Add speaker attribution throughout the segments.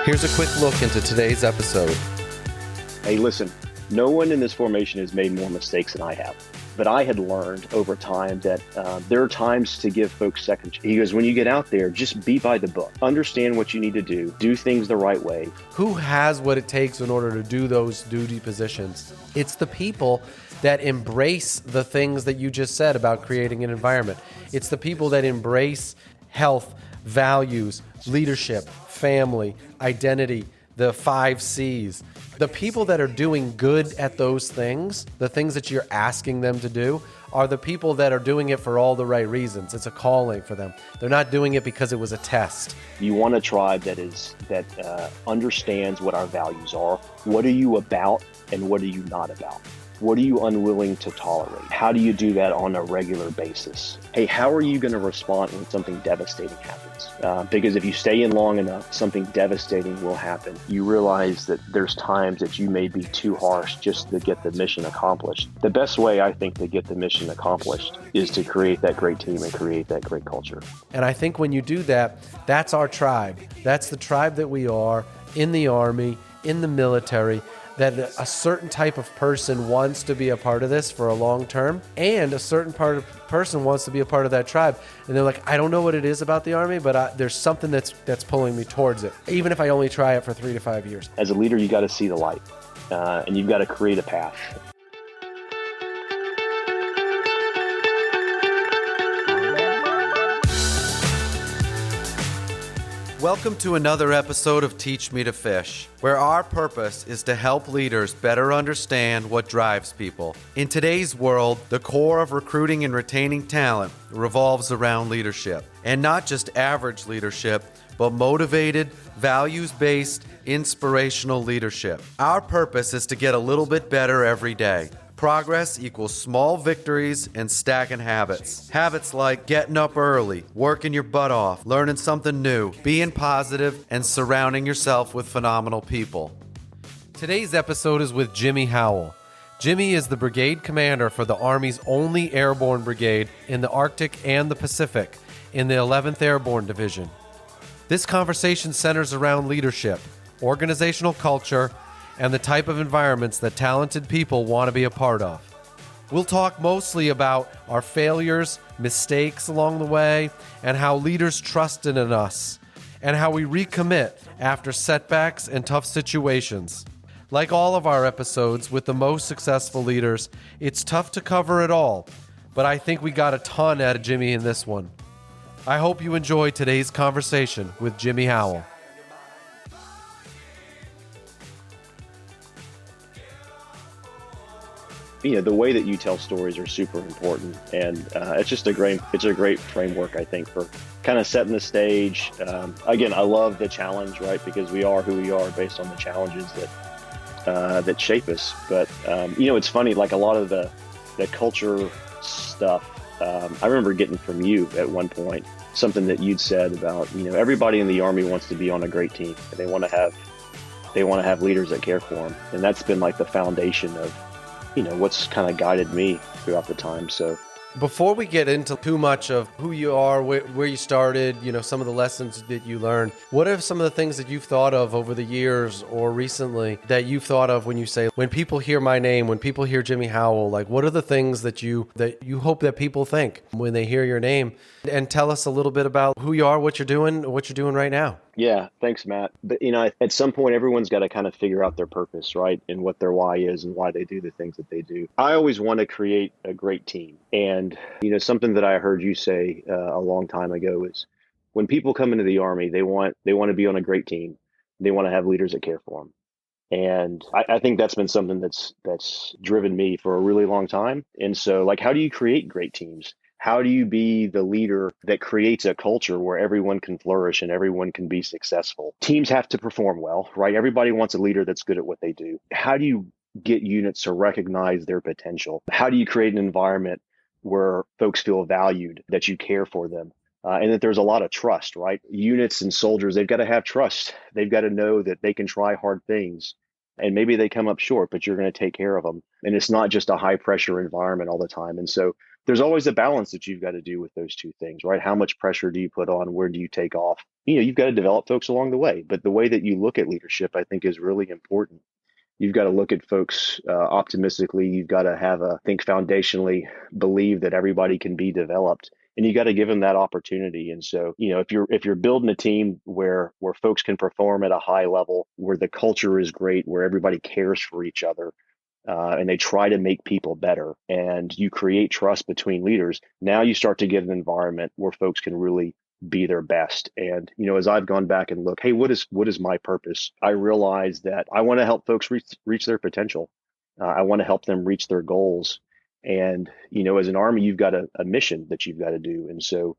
Speaker 1: Here's a quick look into today's episode.
Speaker 2: Hey, listen, no one in this formation has made more mistakes than I have. But I had learned over time that there are times to give folks second. He goes, when you get out there, just be by the book. Understand what you need to do things the right way.
Speaker 1: Who has what it takes in order to do those duty positions? It's the people that embrace the things that you just said about creating an environment. It's the people that embrace health, values, leadership, family, identity, the 5 C's. The people that are doing good at those things, the things that you're asking them to do, are the people that are doing it for all the right reasons. It's a calling for them. They're not doing it because it was a test.
Speaker 2: You want a tribe that understands what our values are. What are you about and what are you not about? What are you unwilling to tolerate? How do you do that on a regular basis? Hey, how are you going to respond when something devastating happens? Because if you stay in long enough, something devastating will happen. You realize that there's times that you may be too harsh just to get the mission accomplished. The best way, I think, to get the mission accomplished is to create that great team and create that great culture.
Speaker 1: And I think when you do that, that's our tribe. That's the tribe that we are in the Army, in the military, that a certain type of person wants to be a part of this for a long term, and a certain person wants to be a part of that tribe. And they're like, I don't know what it is about the Army, but there's something that's pulling me towards it, even if I only try it for 3 to 5 years.
Speaker 2: As a leader, you got to see the light, and you've got to create a path.
Speaker 1: Welcome to another episode of Teach Me to Fish, where our purpose is to help leaders better understand what drives people. In today's world, the core of recruiting and retaining talent revolves around leadership. And not just average leadership, but motivated, values-based, inspirational leadership. Our purpose is to get a little bit better every day. Progress equals small victories and stacking habits. Habits like getting up early, working your butt off, learning something new, being positive, and surrounding yourself with phenomenal people. Today's episode is with Jimmy Howell. Jimmy is the brigade commander for the Army's only Airborne Brigade in the Arctic and the Pacific in the 11th Airborne Division. This conversation centers around leadership, organizational culture, and the type of environments that talented people want to be a part of. We'll talk mostly about our failures, mistakes along the way, and how leaders trusted in us, and how we recommit after setbacks and tough situations. Like all of our episodes with the most successful leaders, it's tough to cover it all, but I think we got a ton out of Jimmy in this one. I hope you enjoy today's conversation with Jimmy Howell.
Speaker 2: You know, the way that you tell stories are super important, and it's a great framework, I think, for kind of setting the stage. Again, I love the challenge, right? Because we are who we are based on the challenges that shape us. But it's funny, like a lot of the culture stuff. I remember getting from you at one point something that you'd said about, everybody in the Army wants to be on a great team, and they want to have leaders that care for them, and that's been like the foundation of what's kind of guided me throughout the time. So
Speaker 1: before we get into too much of who you are, where you started, some of the lessons that you learned, what are some of the things that you've thought of over the years or recently that you've thought of when people hear my name, when people hear Jimmy Howell, like what are the things that you hope that people think when they hear your name? And tell us a little bit about who you are, what you're doing right now.
Speaker 2: Yeah, thanks, Matt. But, at some point, everyone's got to kind of figure out their purpose, right? And what their why is and why they do the things that they do. I always want to create a great team. And, something that I heard you say a long time ago is when people come into the Army, they want to be on a great team. They want to have leaders that care for them. And I think that's been something that's driven me for a really long time. And so, like, how do you create great teams? How do you be the leader that creates a culture where everyone can flourish and everyone can be successful? Teams have to perform well, right? Everybody wants a leader that's good at what they do. How do you get units to recognize their potential? How do you create an environment where folks feel valued, that you care for them, and that there's a lot of trust, right? Units and soldiers, they've got to have trust. They've got to know that they can try hard things. And maybe they come up short, but you're going to take care of them. And it's not just a high pressure environment all the time. And so there's always a balance that you've got to do with those two things, right? How much pressure do you put on? Where do you take off? You've got to develop folks along the way. But the way that you look at leadership, I think, is really important. You've got to look at folks optimistically. You've got to think foundationally, believe that everybody can be developed, and you got to give them that opportunity. And so, if you're building a team where folks can perform at a high level, where the culture is great, where everybody cares for each other, and they try to make people better, and you create trust between leaders, now you start to get an environment where folks can really be their best. And as I've gone back and look, hey, what is my purpose? I realize that I want to help folks reach their potential. I want to help them reach their goals. And as an Army, you've got a mission that you've got to do. And so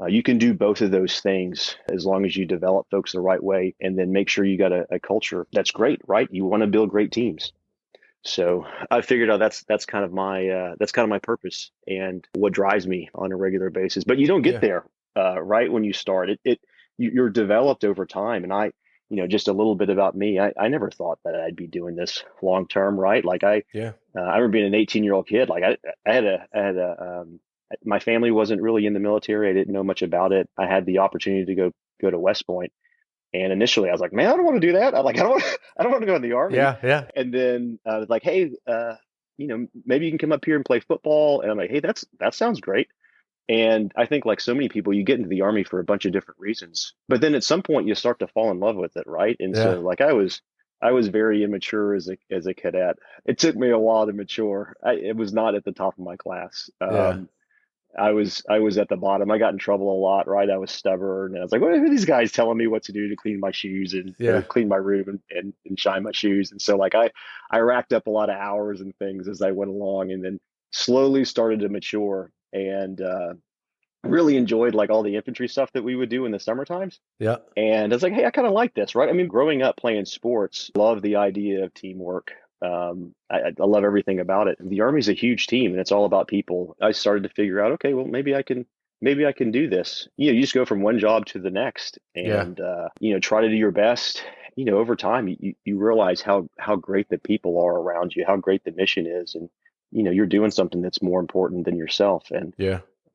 Speaker 2: you can do both of those things as long as you develop folks the right way, and then make sure you got a culture that's great, right? You want to build great teams. So I figured out that's kind of my purpose and what drives me on a regular basis. But you don't get there right when you start. You're developed over time. And just a little bit about me. I never thought that I'd be doing this long term, right? Like I remember being an 18-year-old kid. Like my family wasn't really in the military. I didn't know much about it. I had the opportunity to go to West Point. And initially I was like, man, I don't want to do that. I don't want to go in the Army.
Speaker 1: Yeah.
Speaker 2: And then I was like, hey, maybe you can come up here and play football. And I'm like, hey, that sounds great. And I think, like so many people, you get into the Army for a bunch of different reasons, but then at some point you start to fall in love with it, right? And so, like, I was very immature as a cadet. It took me a while to mature. It was not at the top of my class. I was at the bottom. I got in trouble a lot, right? I was stubborn, and I was like, "What are these guys telling me what to do to clean my shoes and clean my room and shine my shoes?" And so, like, I racked up a lot of hours and things as I went along, and then slowly started to mature and really enjoyed like all the infantry stuff that we would do in the summer times.
Speaker 1: Yeah.
Speaker 2: And I was like, hey, I kind of like this, right? I mean, growing up playing sports, love the idea of teamwork. I love everything about it. The Army's a huge team, and it's all about people. I started to figure out, okay, well, maybe I can do this. You just go from one job to the next, and try to do your best. Over time, you realize how great the people are around you, how great the mission is, and you're doing something that's more important than yourself. And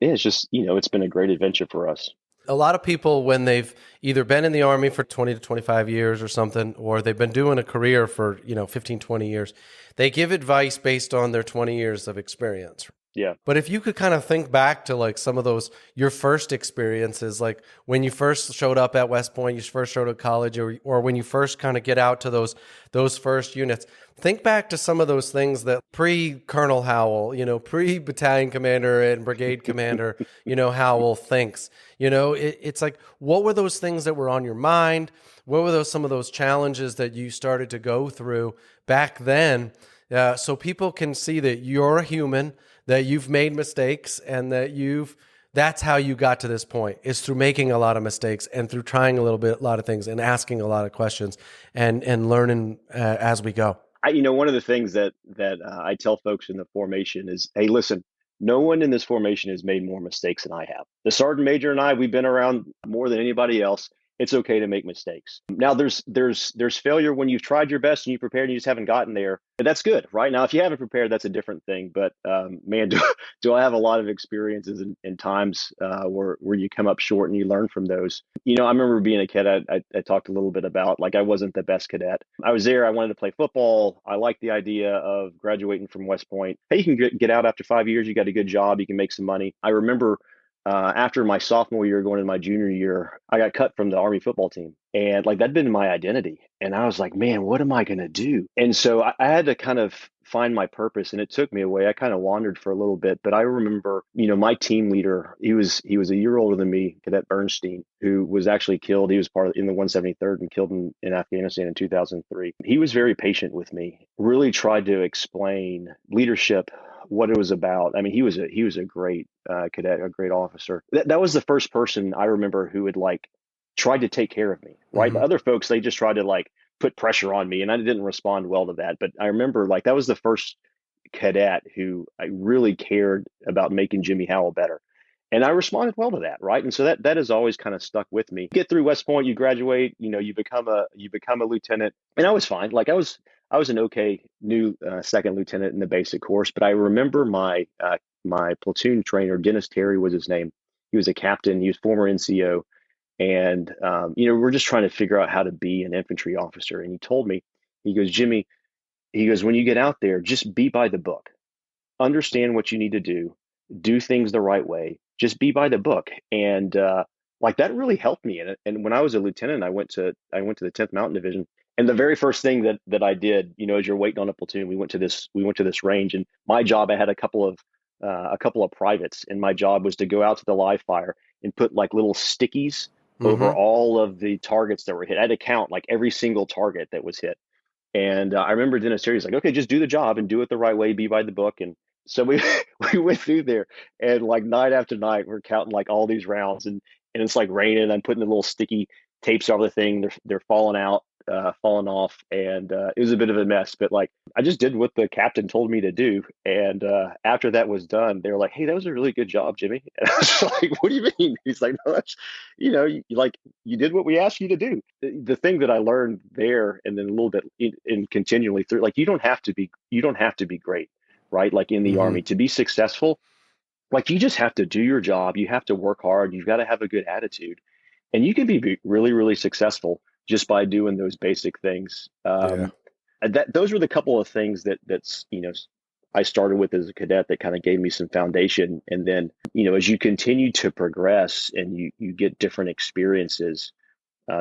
Speaker 2: it's just it's been a great adventure for us.
Speaker 1: A lot of people, when they've either been in the Army for 20 to 25 years or something, or they've been doing a career for, 15, 20 years, they give advice based on their 20 years of experience.
Speaker 2: Yeah.
Speaker 1: But if you could kind of think back to like some of those, your first experiences, like when you first showed up at West Point, you first showed up at college, or when you first kind of get out to those first units, think back to some of those things that pre-Colonel Howell, pre-battalion commander and brigade commander, Howell thinks. It's like, what were those things that were on your mind? What were some of those challenges that you started to go through back then? So people can see that you're a human, that you've made mistakes, and that that's how you got to this point, is through making a lot of mistakes and through trying a lot of things and asking a lot of questions and learning as we go.
Speaker 2: One of the things that I tell folks in the formation is, hey, listen, no one in this formation has made more mistakes than I have. The sergeant major and I, we've been around more than anybody else. It's okay to make mistakes. Now, there's failure when you've tried your best and you prepared and you just haven't gotten there. And that's good, right? Now, if you haven't prepared, that's a different thing. But man, do I have a lot of experiences and times where you come up short and you learn from those. I remember being a cadet. I talked a little bit about, like, I wasn't the best cadet. I was there. I wanted to play football. I liked the idea of graduating from West Point. Hey, you can get out after 5 years. You got a good job. You can make some money. I remember after my sophomore year, going into my junior year, I got cut from the Army football team. And like, that'd been my identity. And I was like, man, what am I going to do? And so I had to kind of find my purpose, and it took me away. I kind of wandered for a little bit, but I remember, my team leader, he was a year older than me, Cadet Bernstein, who was actually killed. He was in the 173rd and killed in Afghanistan in 2003. He was very patient with me, really tried to explain leadership, what it was about. I mean, he was a great cadet, a great officer. That was the first person I remember who had like tried to take care of me, right? Mm-hmm. The other folks, they just tried to like put pressure on me, and I didn't respond well to that. But I remember like that was the first cadet who I really cared about making Jimmy Howell better. And I responded well to that, right? And so that has always kind of stuck with me. Get through West Point, you graduate, you become a lieutenant, and I was fine. Like I was an okay new second lieutenant in the basic course, but I remember my my platoon trainer, Dennis Terry was his name. He was a captain. He was former NCO. And, we're just trying to figure out how to be an infantry officer. And he told me, he goes, Jimmy, he goes, when you get out there, just be by the book, understand what you need to do things the right way, just be by the book. And like that really helped me. And when I was a lieutenant, I went to the 10th Mountain Division. And the very first thing that I did, as you're waiting on a platoon, we went to this range, and my job, I had a couple of privates, and my job was to go out to the live fire and put like little stickies over
Speaker 1: Mm-hmm.
Speaker 2: all of the targets that were hit. I had to count like every single target that was hit. And I remember Dennis Terry's like, okay, just do the job and do it the right way, be by the book. And so we we went through there, and like night after night, we're counting like all these rounds, and it's like raining. I'm putting the little sticky tapes over the thing. They're falling out, falling off, and it was a bit of a mess. But like I just did what the captain told me to do, and after that was done, they were like, "Hey, that was a really good job, Jimmy." And I was like, "What do you mean?" He's like, "No, that's like you did what we asked you to do." The thing that I learned there, and then a little bit in continually through, like you don't have to be great, right? Like in the
Speaker 1: Mm-hmm.
Speaker 2: Army, to be successful, like you just have to do your job. You have to work hard. You've got to have a good attitude, and you can be really, really successful just by doing those basic things.
Speaker 1: Yeah.
Speaker 2: And those were the couple of things that's I started with as a cadet that kind of gave me some foundation. And then as you continue to progress and you get different experiences,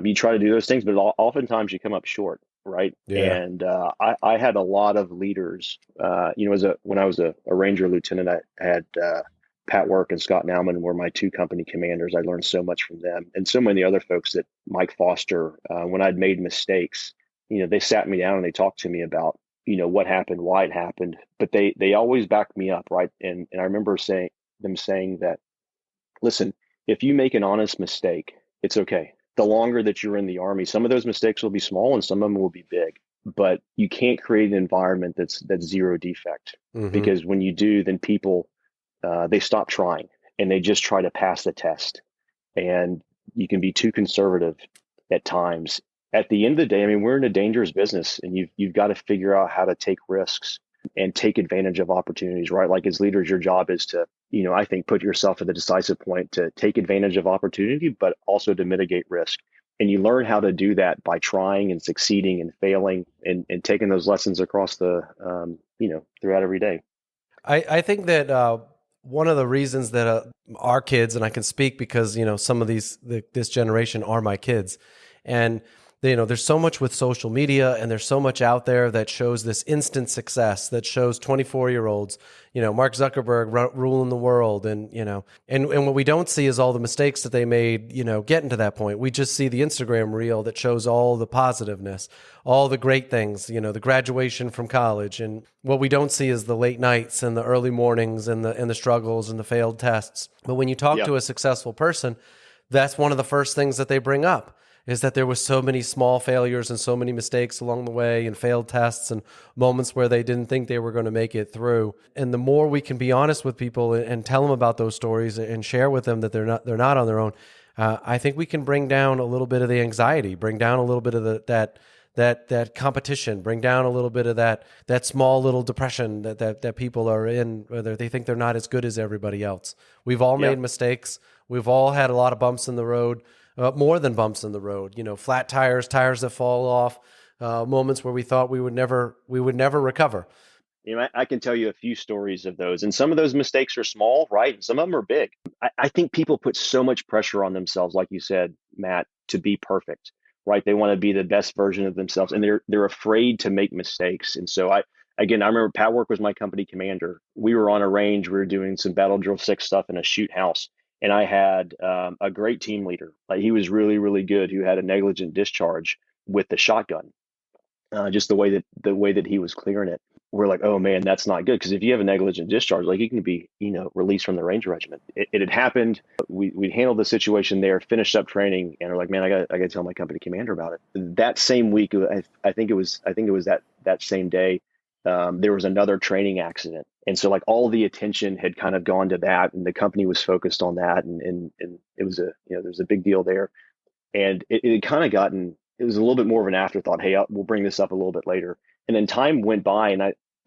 Speaker 2: you try to do those things, but oftentimes you come up short, right?
Speaker 1: Yeah.
Speaker 2: And I had a lot of leaders. When I was a Ranger lieutenant, I had Pat Work and Scott Nauman were my two company commanders. I learned so much from them, and so many other folks that Mike Foster. When I'd made mistakes, they sat me down and they talked to me about what happened, why it happened, but they always backed me up, right? And I remember saying that, listen, if you make an honest mistake, it's okay. The longer that you're in the Army, some of those mistakes will be small and some of them will be big, but you can't create an environment that's zero defect,
Speaker 1: Mm-hmm.
Speaker 2: because when you do, then people they stop trying and they just try to pass the test. And you can be too conservative at times. At the end of the day, I mean, we're in a dangerous business, and you've got to figure out how to take risks and take advantage of opportunities, right? Like as leaders, your job is to, I think, put yourself at the decisive point to take advantage of opportunity, but also to mitigate risk. And you learn how to do that by trying and succeeding and failing, and taking those lessons across throughout every day.
Speaker 1: I think that one of the reasons that our kids, and I can speak because some of this generation are my kids, and there's so much with social media, and there's so much out there that shows this instant success, that shows 24-year-olds, Mark Zuckerberg ruling the world, and what we don't see is all the mistakes that they made, getting to that point. We just see the Instagram reel that shows all the positiveness, all the great things, the graduation from college, and what we don't see is the late nights and the early mornings and the struggles and the failed tests. But when you talk
Speaker 2: Yeah.
Speaker 1: to a successful person, that's one of the first things that they bring up, is that there was so many small failures and so many mistakes along the way, and failed tests and moments where they didn't think they were going to make it through. And the more we can be honest with people and tell them about those stories and share with them that they're not on their own, I think we can bring down a little bit of the anxiety, bring down a little bit of that competition, bring down a little bit of that small little depression that people are in, whether they think they're not as good as everybody else. We've all
Speaker 2: Yeah.
Speaker 1: made mistakes. We've all had a lot of bumps in the road. More than bumps in the road, flat tires, tires that fall off, moments where we thought we would never recover.
Speaker 2: I can tell you a few stories of those, and some of those mistakes are small, right? And some of them are big. I think people put so much pressure on themselves, like you said, Matt, to be perfect, right? They want to be the best version of themselves, and they're afraid to make mistakes. And so I remember Pat Work was my company commander. We were on a range. We were doing some battle drill 6 stuff in a shoot house, and I had a great team leader. Like he was really, really good, who had a negligent discharge with the shotgun, just the way that he was clearing it. We're like, oh man, that's not good, because if you have a negligent discharge, like you can be, released from the Ranger Regiment. It had happened. We handled the situation there, finished up training, and we're like, man, I got to tell my company commander about it. That same week, I think it was that same day, there was another training accident, and so like all the attention had kind of gone to that, and the company was focused on that, and it was there was a big deal there, and it had kind of gotten, it was a little bit more of an afterthought. Hey, we'll bring this up a little bit later. And then time went by,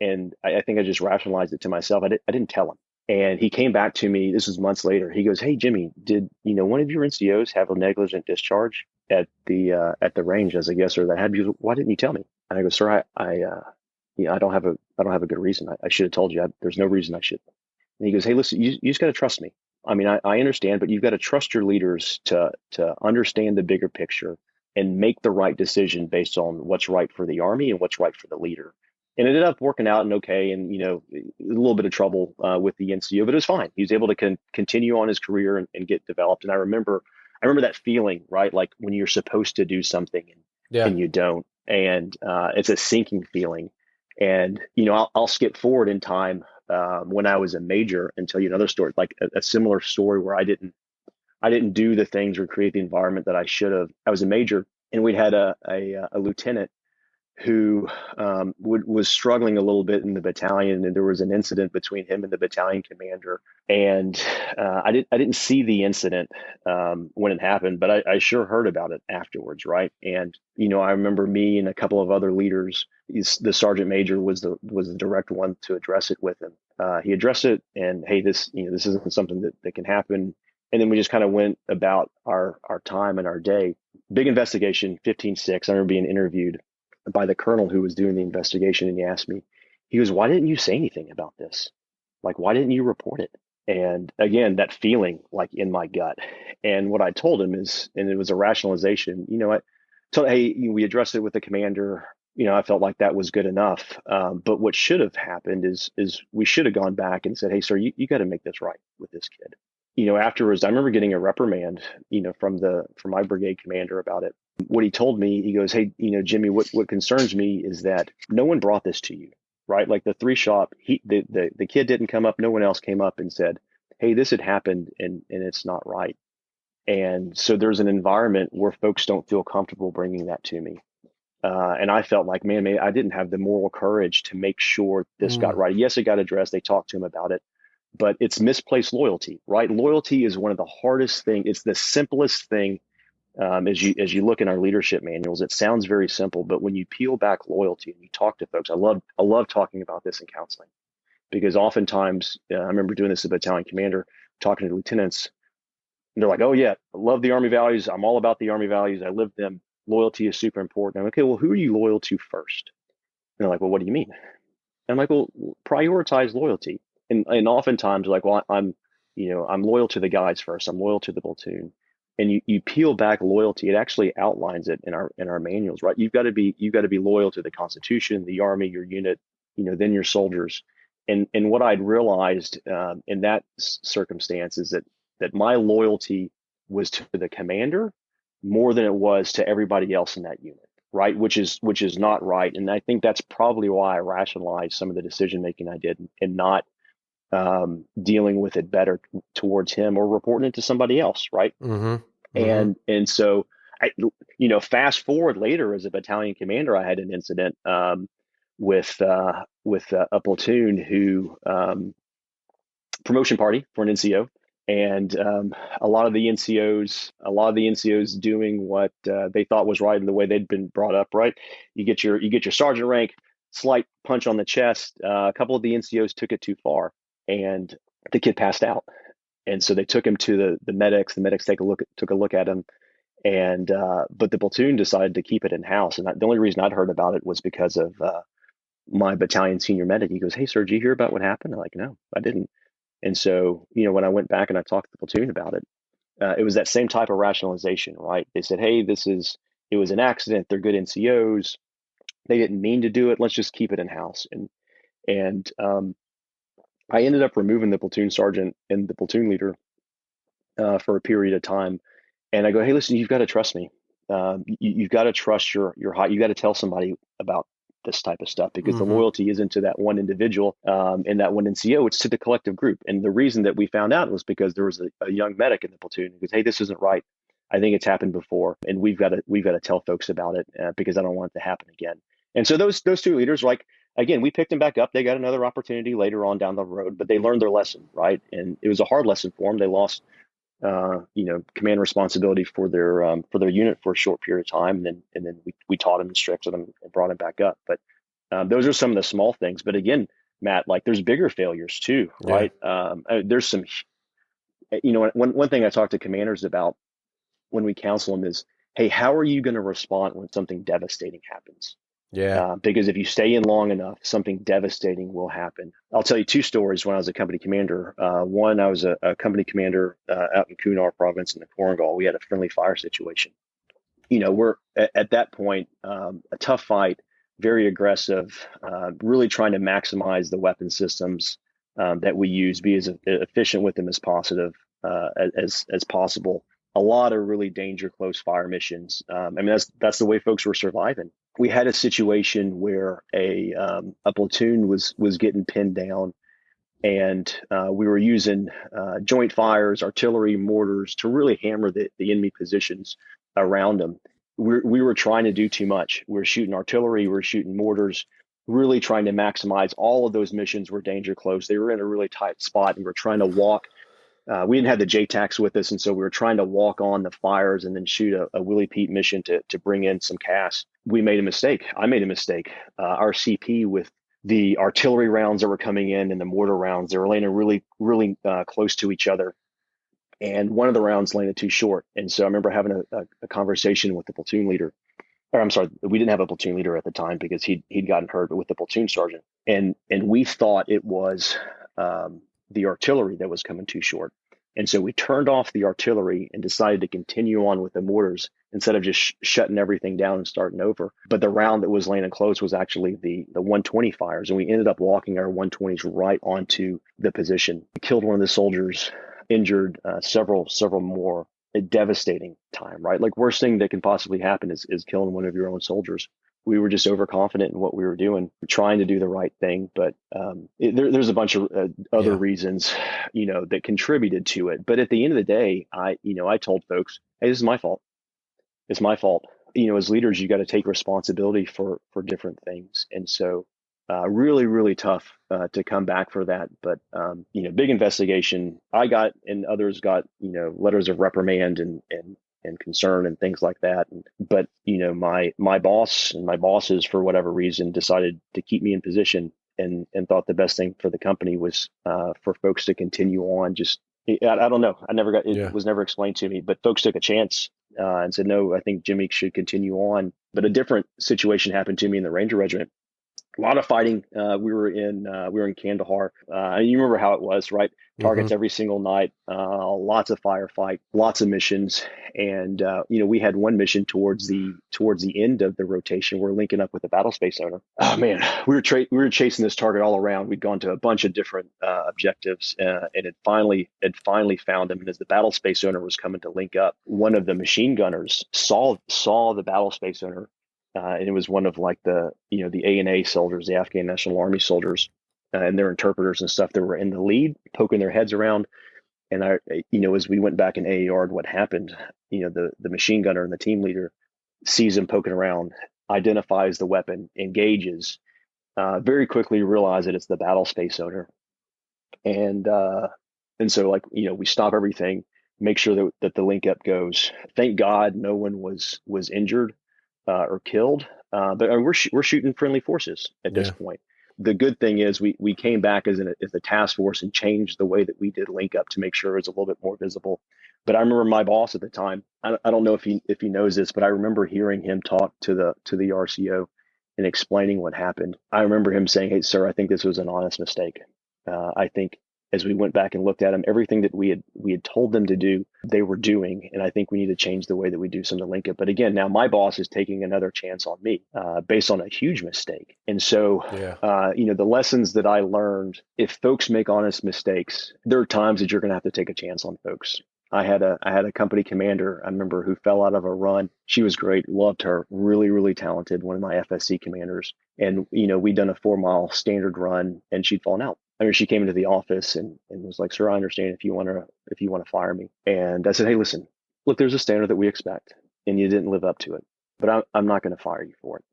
Speaker 2: and I think I just rationalized it to myself. I didn't tell him. And he came back to me, this was months later. He goes, "Hey, Jimmy, did one of your NCOs have a negligent discharge at the range?" As a yes, sir, that had you. Why didn't you tell me? And I go, "Sir, I don't have a good reason. I should have told you. There's no reason I should." And he goes, "Hey, listen, you just got to trust me. I mean, I understand, but you've got to trust your leaders to understand the bigger picture and make the right decision based on what's right for the Army and what's right for the leader." And it ended up working out and okay, and a little bit of trouble with the NCO, but it was fine. He was able to continue on his career and get developed. And I remember that feeling, right? Like when you're supposed to do something
Speaker 1: Yeah.
Speaker 2: and you don't, and it's a sinking feeling. And I'll skip forward in time when I was a major and tell you another story, like a similar story where I didn't do the things or create the environment that I should have. I was a major, and we had a lieutenant who was struggling a little bit in the battalion, and there was an incident between him and the battalion commander. And I didn't see the incident when it happened, but I sure heard about it afterwards, right? And I remember me and a couple of other leaders. The sergeant major was the direct one to address it with him. He addressed it, and hey, this isn't something that can happen. And then we just kind of went about our time and our day. Big investigation, 15-6. I remember being interviewed by the colonel who was doing the investigation, and he asked me, he goes, "Why didn't you say anything about this? Like, why didn't you report it?" And again, that feeling like in my gut. And what I told him is, and it was a rationalization, I told, hey, we addressed it with the commander. I felt like that was good enough. But what should have happened is we should have gone back and said, "Hey, sir, you got to make this right with this kid." Afterwards, I remember getting a reprimand, from my brigade commander about it. What he told me, he goes, "Hey, Jimmy, what concerns me is that no one brought this to you, right? Like the three shop, the kid didn't come up. No one else came up and said, 'Hey, this had happened and it's not right.' And so there's an environment where folks don't feel comfortable bringing that to me. And I felt like, man, I didn't have the moral courage to make sure this got right. Yes, it got addressed. They talked to him about it, but it's misplaced loyalty, right? Loyalty is one of the hardest things. It's the simplest thing. As you look in our leadership manuals, it sounds very simple, but when you peel back loyalty and you talk to folks, I love talking about this in counseling, because oftentimes I remember doing this as a battalion commander, talking to lieutenants, and they're like, "Oh yeah, I love the Army values. I'm all about the Army values. I live them. Loyalty is super important." I'm like, "Okay, well, who are you loyal to first?" And they're like, "Well, what do you mean?" And I'm like, "Well, prioritize loyalty." And oftentimes like, "Well, I'm loyal to the guys first. I'm loyal to the platoon." And you peel back loyalty, it actually outlines it in our manuals, right? You've got to be loyal to the Constitution, the Army, your unit, then your soldiers. And what I'd realized in that circumstance is that my loyalty was to the commander more than it was to everybody else in that unit, right? Which is not right. And I think that's probably why I rationalized some of the decision making I did, and not dealing with it better towards him or reporting it to somebody else, right?
Speaker 1: Mm-hmm. Mm-hmm.
Speaker 2: And so fast forward later as a battalion commander, I had an incident with a platoon who promotion party for an NCO, and a lot of the NCOs doing what they thought was right in the way they'd been brought up. Right, you get your sergeant rank, slight punch on the chest. A couple of the NCOs took it too far, and the kid passed out. And so they took him to the medics. The medics took a look at him, and but the platoon decided to keep it in house. And the only reason I'd heard about it was because of my battalion senior medic. He goes, "Hey, sir, did you hear about what happened?" I'm like, "No, I didn't." And so when I went back and I talked to the platoon about it, it was that same type of rationalization, right? They said, "Hey, it was an accident. They're good NCOs. They didn't mean to do it. Let's just keep it in house." And I ended up removing the platoon sergeant and the platoon leader for a period of time. And I go, "Hey, listen, you've got to trust me. You've got to trust your high. You got to tell somebody about this type of stuff, because the
Speaker 1: Mm-hmm.
Speaker 2: loyalty isn't to that one individual and that one NCO. It's to the collective group." And the reason that we found out was because there was a young medic in the platoon who goes, "Hey, this isn't right. I think it's happened before, and we've got to tell folks about it because I don't want it to happen again." And so those two leaders, like, again, we picked them back up. They got another opportunity later on down the road, but they learned their lesson, right? And it was a hard lesson for them. They lost command responsibility for their unit for a short period of time, and then we taught them and stretched them and brought them back up. But those are some of the small things. But again, Matt, like there's bigger failures too,
Speaker 1: Yeah.
Speaker 2: right? There's some, one thing I talk to commanders about when we counsel them is, hey, how are you going to respond when something devastating happens?
Speaker 1: Yeah.
Speaker 2: Because if you stay in long enough, something devastating will happen. I'll tell you two stories when I was a company commander. One, I was a company commander out in Kunar province in the Korengal. We had a friendly fire situation. We're at that point, a tough fight, very aggressive, really trying to maximize the weapon systems that we use, be as efficient with them as possible. As possible. A lot of really danger close fire missions. That's the way folks were surviving. We had a situation where a platoon was getting pinned down, and we were using joint fires, artillery, mortars to really hammer the enemy positions around them. We were trying to do too much. We were shooting artillery, we were shooting mortars, really trying to maximize. All of those missions were danger close. They were in a really tight spot, and we're trying to walk. We didn't have the JTACs with us, and so we were trying to walk on the fires and then shoot a Willie Pete mission to bring in some CAS. We made a mistake. I made a mistake. Our CP with the artillery rounds that were coming in and the mortar rounds, they were landing really, really close to each other. And one of the rounds landed too short. And so I remember having a conversation with the platoon leader. Or I'm sorry, we didn't have a platoon leader at the time because he'd gotten hurt, but with the platoon sergeant. And we thought it was the artillery that was coming too short. And so we turned off the artillery and decided to continue on with the mortars instead of just shutting everything down and starting over. But the round that was landing close was actually the 120 fires. And we ended up walking our 120s right onto the position. We killed one of the soldiers, injured several more. A devastating time, right? Like worst thing that can possibly happen is killing one of your own soldiers. We were just overconfident in what we were doing, trying to do the right thing. But there's a bunch of other reasons, that contributed to it. But at the end of the day, I told folks, hey, this is my fault. It's my fault. As leaders, you got to take responsibility for different things. And so really, really tough to come back for that. But, big investigation. I got, and others got, letters of reprimand and concern and things like that. But, my boss and my bosses, for whatever reason, decided to keep me in position and thought the best thing for the company was for folks to continue on. I don't know. It was never explained to me, but folks took a chance and said, no, I think Jimmy should continue on. But a different situation happened to me in the Ranger Regiment. A lot of fighting. We were in Kandahar. You remember how it was, right? Targets every single night. Lots of firefight, lots of missions, and we had one mission towards the end of the rotation. We're linking up with the battle space owner. Oh man, we were chasing this target all around. We'd gone to a bunch of different objectives, and it finally found him. And as the battle space owner was coming to link up, one of the machine gunners saw the battle space owner. And it was one of like the ANA soldiers, the Afghan National Army soldiers, and their interpreters and stuff that were in the lead, poking their heads around. And as we went back in AAR, what happened, the machine gunner and the team leader sees him poking around, identifies the weapon, engages, very quickly realize that it's the battle space owner. And so we stop everything, make sure that the link up goes. Thank God no one was injured or killed, but we're shooting friendly forces at this point. The good thing is we came back as a task force and changed the way that we did link up to make sure it was a little bit more visible. But I remember my boss at the time. I don't know if he knows this, but I remember hearing him talk to the RCO and explaining what happened. I remember him saying, "Hey, sir, I think this was an honest mistake. I think." As we went back and looked at them, everything that we had told them to do, they were doing. And I think we need to change the way that we do some of the link up. But again, now my boss is taking another chance on me based on a huge mistake. And so, the lessons that I learned, if folks make honest mistakes, there are times that you're going to have to take a chance on folks. I had a company commander, I remember, who fell out of a run. She was great, loved her, really, really talented, one of my FSC commanders. And, we'd done a 4-mile standard run and she'd fallen out. I mean, she came into the office and was like, "Sir, I understand if you want to fire me." And I said, "Hey, listen, look, there's a standard that we expect and you didn't live up to it, but I'm not going to fire you for it.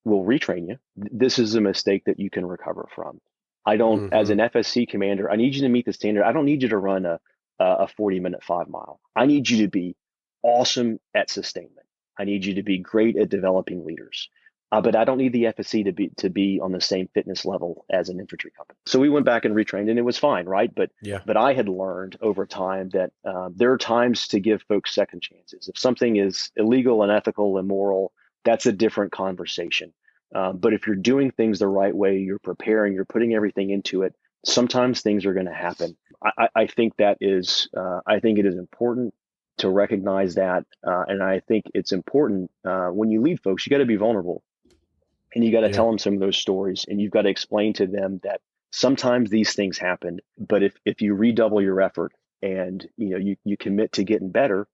Speaker 2: We'll retrain you. This is a mistake that you can recover from. I don't, as an FSC commander, I need you to meet the standard. I don't need you to run a 40-minute 5-mile. I need you to be awesome at sustainment. I need you to be great at developing leaders. but I don't need the FSC to be on the same fitness level as an infantry company. So we went back and retrained, and it was fine, right?
Speaker 1: Yeah.
Speaker 2: But I had learned over time that there are times to give folks second chances. If something is illegal, unethical, immoral, that's a different conversation. But if you're doing things the right way, you're preparing, you're putting everything into it. Sometimes things are going to happen. I think that is, I think it is important to recognize that, and I think it's important when you lead folks, you got to be vulnerable, and you got to
Speaker 1: Yeah.
Speaker 2: tell them some of those stories, and you've got to explain to them that sometimes these things happen, but if you redouble your effort and you commit to getting better,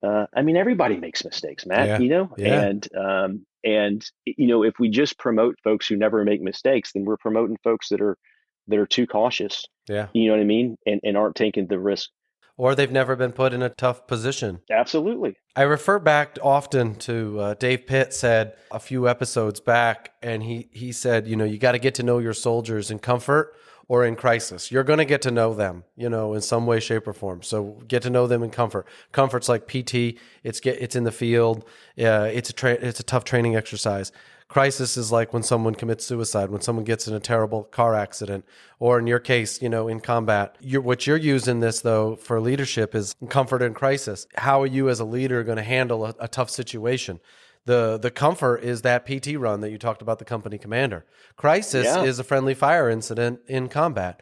Speaker 2: I mean, everybody makes mistakes, Matt,
Speaker 1: Yeah. Yeah.
Speaker 2: and if we just promote folks who never make mistakes, then we're promoting folks that are too cautious,
Speaker 1: Yeah.
Speaker 2: you know what I mean, and aren't taking the risk.
Speaker 1: Or they've never been put in a tough position.
Speaker 2: Absolutely.
Speaker 1: I refer back often to Dave Pitt said a few episodes back, and he said, you got to get to know your soldiers in comfort or in crisis. You're going to get to know them, in some way, shape, or form. So get to know them in comfort. Comfort's like PT. It's in the field. It's a tough training exercise. Crisis is like when someone commits suicide, when someone gets in a terrible car accident, or in your case, in combat. What you're using this, though, for leadership is comfort and crisis. How are you as a leader going to handle a tough situation? The comfort is that PT run that you talked about, the company commander. Crisis
Speaker 2: Yeah.
Speaker 1: is a friendly fire incident in combat.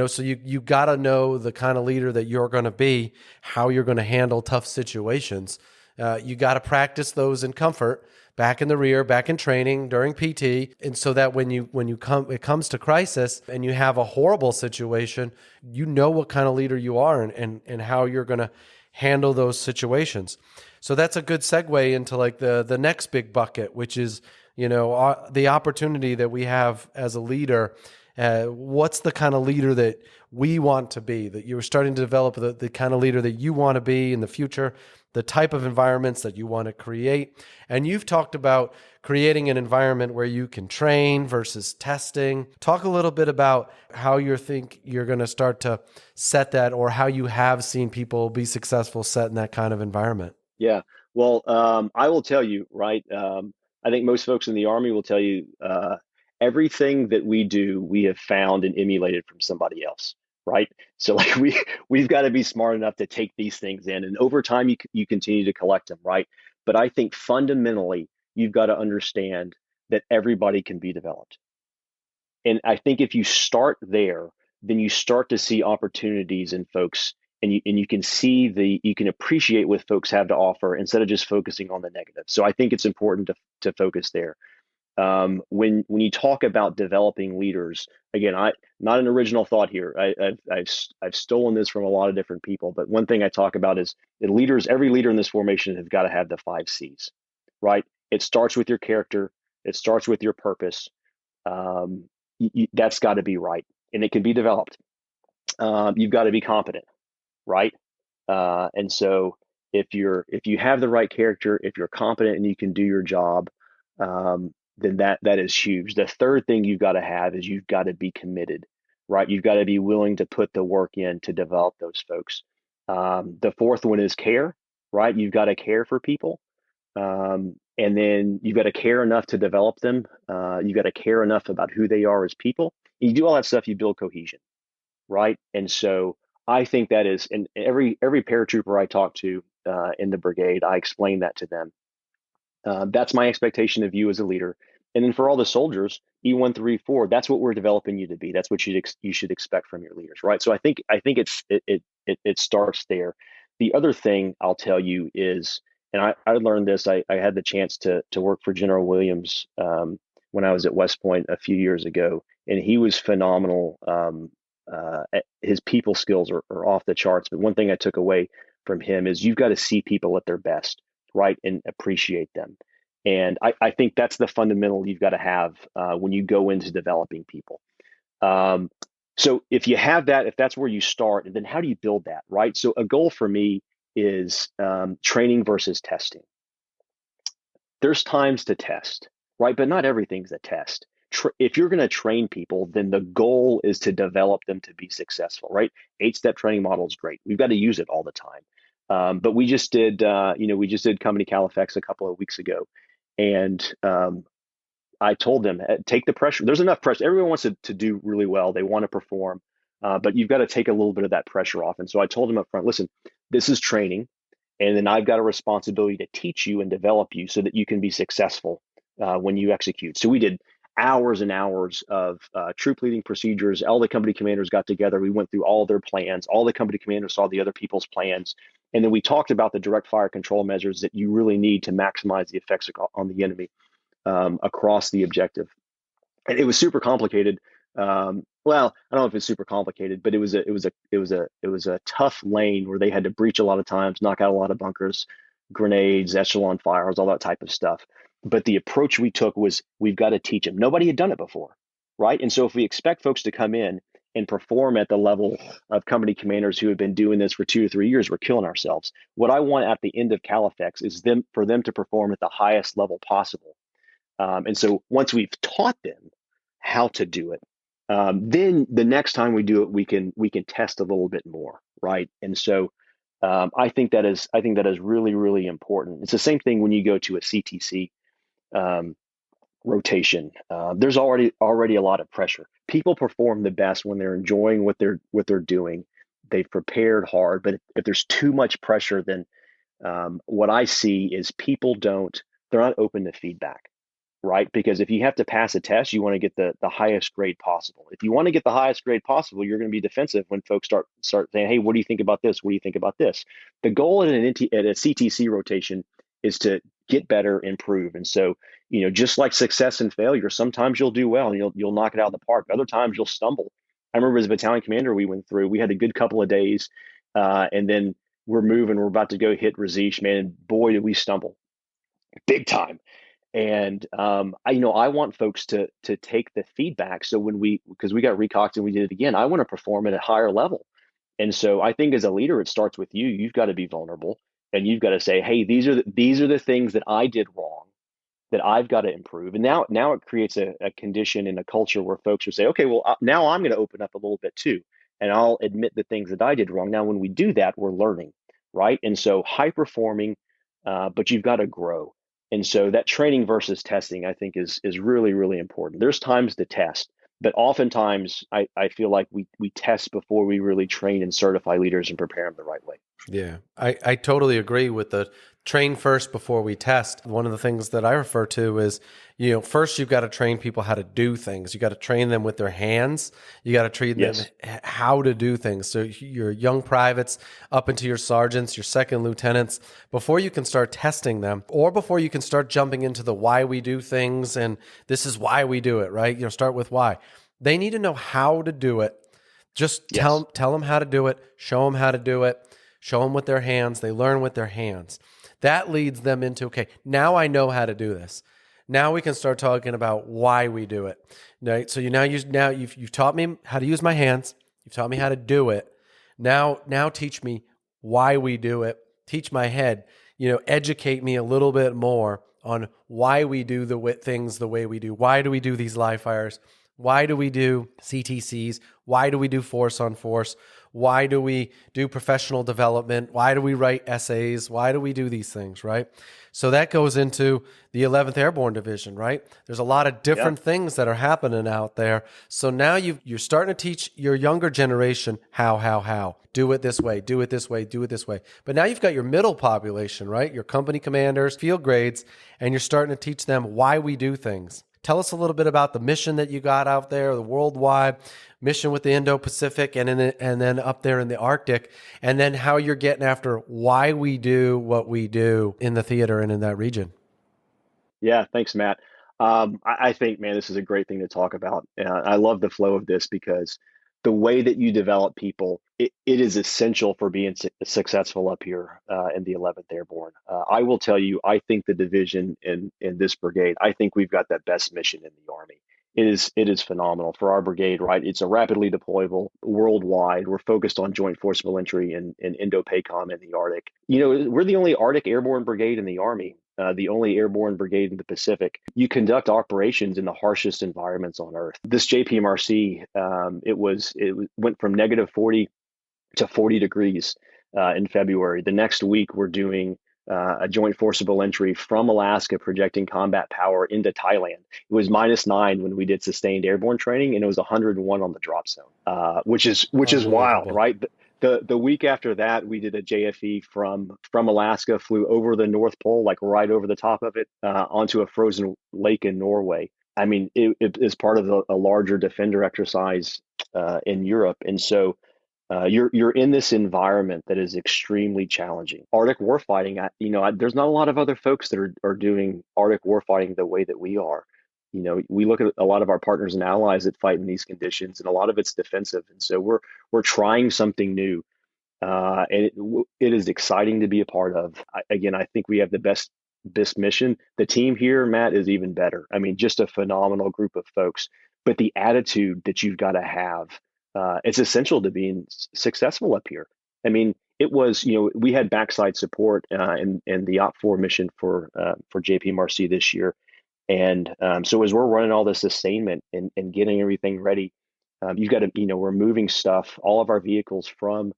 Speaker 1: So you got to know the kind of leader that you're going to be, how you're going to handle tough situations. You got to practice those in comfort, back in the rear, back in training, during PT, and so that when it comes to crisis and you have a horrible situation, you know what kind of leader you are and how you're going to handle those situations. So that's a good segue into like the next big bucket, which is the opportunity that we have as a leader. What's the kind of leader that we want to be, that you're starting to develop, the kind of leader that you want to be in the future, the type of environments that you want to create. And you've talked about creating an environment where you can train versus testing. Talk a little bit about how you think you're going to start to set that, or how you have seen people be successful setting that kind of environment.
Speaker 2: Yeah. Well, I will tell you, right? I think most folks in the Army will tell you everything that we do, we have found and emulated from somebody else, right? So like we've got to be smart enough to take these things in, and over time you continue to collect them, right? But I think fundamentally you've got to understand that everybody can be developed. And I think if you start there, then you start to see opportunities in folks, and you can see you can appreciate what folks have to offer instead of just focusing on the negative. So I think it's important to focus there. When you talk about developing leaders, again, I not an original thought here. I've stolen this from a lot of different people, but one thing I talk about is that every leader in this formation has got to have the 5 C's, right? It starts with your character. It starts with your purpose. Um, that's got to be right, and it can be developed. You've got to be competent, right? And so if you have the right character, if you're competent and you can do your job, then that is huge. The third thing you've got to have is you've got to be committed, right? You've got to be willing to put the work in to develop those folks. The fourth one is care, right? You've got to care for people. And then you've got to care enough to develop them. You've got to care enough about who they are as people. You do all that stuff, you build cohesion, right? And so I think that is, and every paratrooper I talk to in the brigade, I explain that to them. That's my expectation of you as a leader. And then for all the soldiers, E1 through E4, that's what we're developing you to be. That's what you should expect from your leaders, right? So I think it starts there. The other thing I'll tell you is, and I learned this. I had the chance to work for General Williams when I was at West Point a few years ago, and he was phenomenal. His people skills are off the charts. But one thing I took away from him is you've got to see people at their best, right, and appreciate them. And I think that's the fundamental you've got to have when you go into developing people. So if you have that, if that's where you start, then how do you build that, right? So a goal for me is training versus testing. There's times to test, right? But not everything's a test. If you're going to train people, then the goal is to develop them to be successful, right? 8-step training model is great. We've got to use it all the time. But we just did, we just did Company Califax a couple of weeks ago, and I told them, take the pressure. There's enough pressure. Everyone wants to do really well. They want to perform, but you've got to take a little bit of that pressure off. And so I told them up front, listen, this is training. And then I've got a responsibility to teach you and develop you so that you can be successful when you execute. So we did hours and hours of troop leading procedures. All the company commanders got together. We went through all their plans. All the company commanders saw the other people's plans. And then we talked about the direct fire control measures that you really need to maximize the effects on the enemy across the objective. And it was super complicated. Well, I don't know if it's super complicated, but it was a tough lane where they had to breach a lot of times, knock out a lot of bunkers, grenades, echelon fires, all that type of stuff. But the approach we took was we've got to teach them. Nobody had done it before, right? And so if we expect folks to come in and perform at the level of company commanders who have been doing this for 2 or 3 years, we're killing ourselves. What I want at the end of Califex is for them to perform at the highest level possible. And so once we've taught them how to do it, then the next time we do it, we can test a little bit more, right? And so I think that is really, really important. It's the same thing when you go to a CTC rotation. There's already a lot of pressure. People perform the best when they're enjoying what they're doing. They've prepared hard, but if there's too much pressure, then what I see is they're not open to feedback. Right? Because if you have to pass a test, you want to get the highest grade possible. If you want to get the highest grade possible, you're going to be defensive when folks start saying, hey, what do you think about this? What do you think about this? The goal at a CTC rotation is to get better, improve. And so, just like success and failure, sometimes you'll do well and you'll knock it out of the park. Other times you'll stumble. I remember as a battalion commander, we went through, we had a good couple of days and then we're about to go hit Razish, man. And boy, did we stumble big time. And I want folks to take the feedback. So because we got recocked and we did it again, I want to perform at a higher level. And so I think as a leader, it starts with you. You've got to be vulnerable, and you've got to say, hey, these are the things that I did wrong that I've got to improve. And now it creates a condition in a culture where folks will say, okay, well, now I'm going to open up a little bit too, and I'll admit the things that I did wrong. Now, when we do that, we're learning, right? And so high performing, but you've got to grow. And so that training versus testing, I think, is really, really important. There's times to test, but oftentimes I feel like we test before we really train and certify leaders and prepare them the right way.
Speaker 1: Yeah, I totally agree with the train first before we test. One of the things that I refer to is, first you've got to train people how to do things. You got to train them with their hands. You got to train them how to do things. So your young privates up into your sergeants, your second lieutenants, before you can start testing them or before you can start jumping into the why we do things and this is why we do it, right? Start with why. They need to know how to do it. Just tell them how to do it, show them how to do it. Show them with their hands. They learn with their hands. That leads them into, okay, now I know how to do this. Now we can start talking about why we do it. Right? So you've taught me how to use my hands. You've taught me how to do it. Now teach me why we do it. Teach my head. Educate me a little bit more on why we do the things the way we do. Why do we do these live fires? Why do we do CTCs? Why do we do force on force? Why do we do professional development? Why do we write essays? Why do we do these things, right? So that goes into the 11th Airborne Division, right? There's a lot of different things that are happening out there. So now you're starting to teach your younger generation how. Do it this way, do it this way, do it this way. But now you've got your middle population, right? Your company commanders, field grades, and you're starting to teach them why we do things. Tell us a little bit about the mission that you got out there, the worldwide mission with the Indo-Pacific and then up there in the Arctic, and then how you're getting after why we do what we do in the theater and in that region.
Speaker 2: Yeah, thanks, Matt. I think, man, this is a great thing to talk about. I love the flow of this because the way that you develop people, it is essential for being successful up here in the 11th Airborne. I will tell you, I think the division in this brigade, I think we've got that best mission in the Army. It is phenomenal for our brigade, right? It's a rapidly deployable worldwide. We're focused on joint forcible entry in Indo-PACOM and the Arctic. We're the only Arctic Airborne Brigade in the Army. The only airborne brigade in the Pacific. You conduct operations in the harshest environments on Earth. This JPMRC, it went from -40 to 40 degrees in February. The next week, we're doing a joint forcible entry from Alaska projecting combat power into Thailand. It was -9 when we did sustained airborne training, and it was 101 on the drop zone, which is wild,
Speaker 1: Unbelievable.
Speaker 2: right? The week after that, we did a JFE from Alaska, flew over the North Pole, like right over the top of it, onto a frozen lake in Norway. I mean, it is part of a larger Defender exercise in Europe, and so you're in this environment that is extremely challenging. Arctic warfighting, there's not a lot of other folks that are doing Arctic warfighting the way that we are. We look at a lot of our partners and allies that fight in these conditions, and a lot of it's defensive. And so we're trying something new, and it is exciting to be a part of. Again, I think we have the best mission. The team here, Matt, is even better. I mean, just a phenomenal group of folks. But the attitude that you've got to have, it's essential to being successful up here. I mean, it was, we had backside support in the Op 4 mission for JP Marcy this year. And so as we're running all this sustainment and getting everything ready, you've got to, we're moving stuff, all of our vehicles from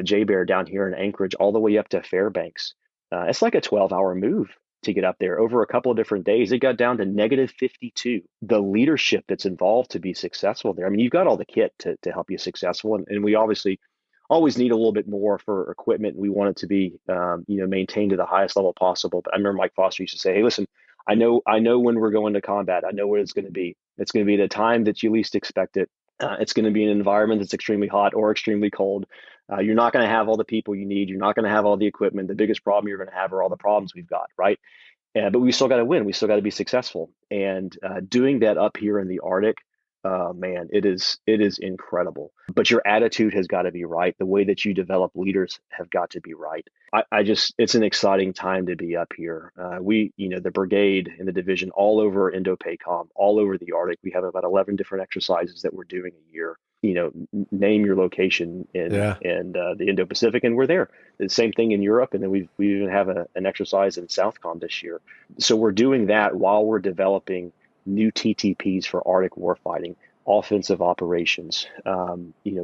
Speaker 2: J-Bear down here in Anchorage all the way up to Fairbanks. It's like a 12-hour move to get up there over a couple of different days. It got down to -52. The leadership that's involved to be successful there. I mean, you've got all the kit to help you successful. And we obviously always need a little bit more for equipment. We want it to be, maintained to the highest level possible. But I remember Mike Foster used to say, "Hey, listen, I know when we're going to combat. I know what it's going to be. It's going to be the time that you least expect it. It's going to be an environment that's extremely hot or extremely cold. You're not going to have all the people you need. You're not going to have all the equipment. The biggest problem you're going to have are all the problems we've got, right? But we still got to win. We still got to be successful. And doing that up here in the Arctic, man, it is incredible. But your attitude has got to be right. The way that you develop leaders have got to be right. It's an exciting time to be up here. The brigade and the division all over Indo-PACOM, all over the Arctic. We have about 11 different exercises that we're doing a year. Name your location in
Speaker 1: Yeah.
Speaker 2: the Indo-Pacific, and we're there. The same thing in Europe, and then we even have an exercise in Southcom this year. So we're doing that while we're developing new TTPs for Arctic warfighting, offensive operations,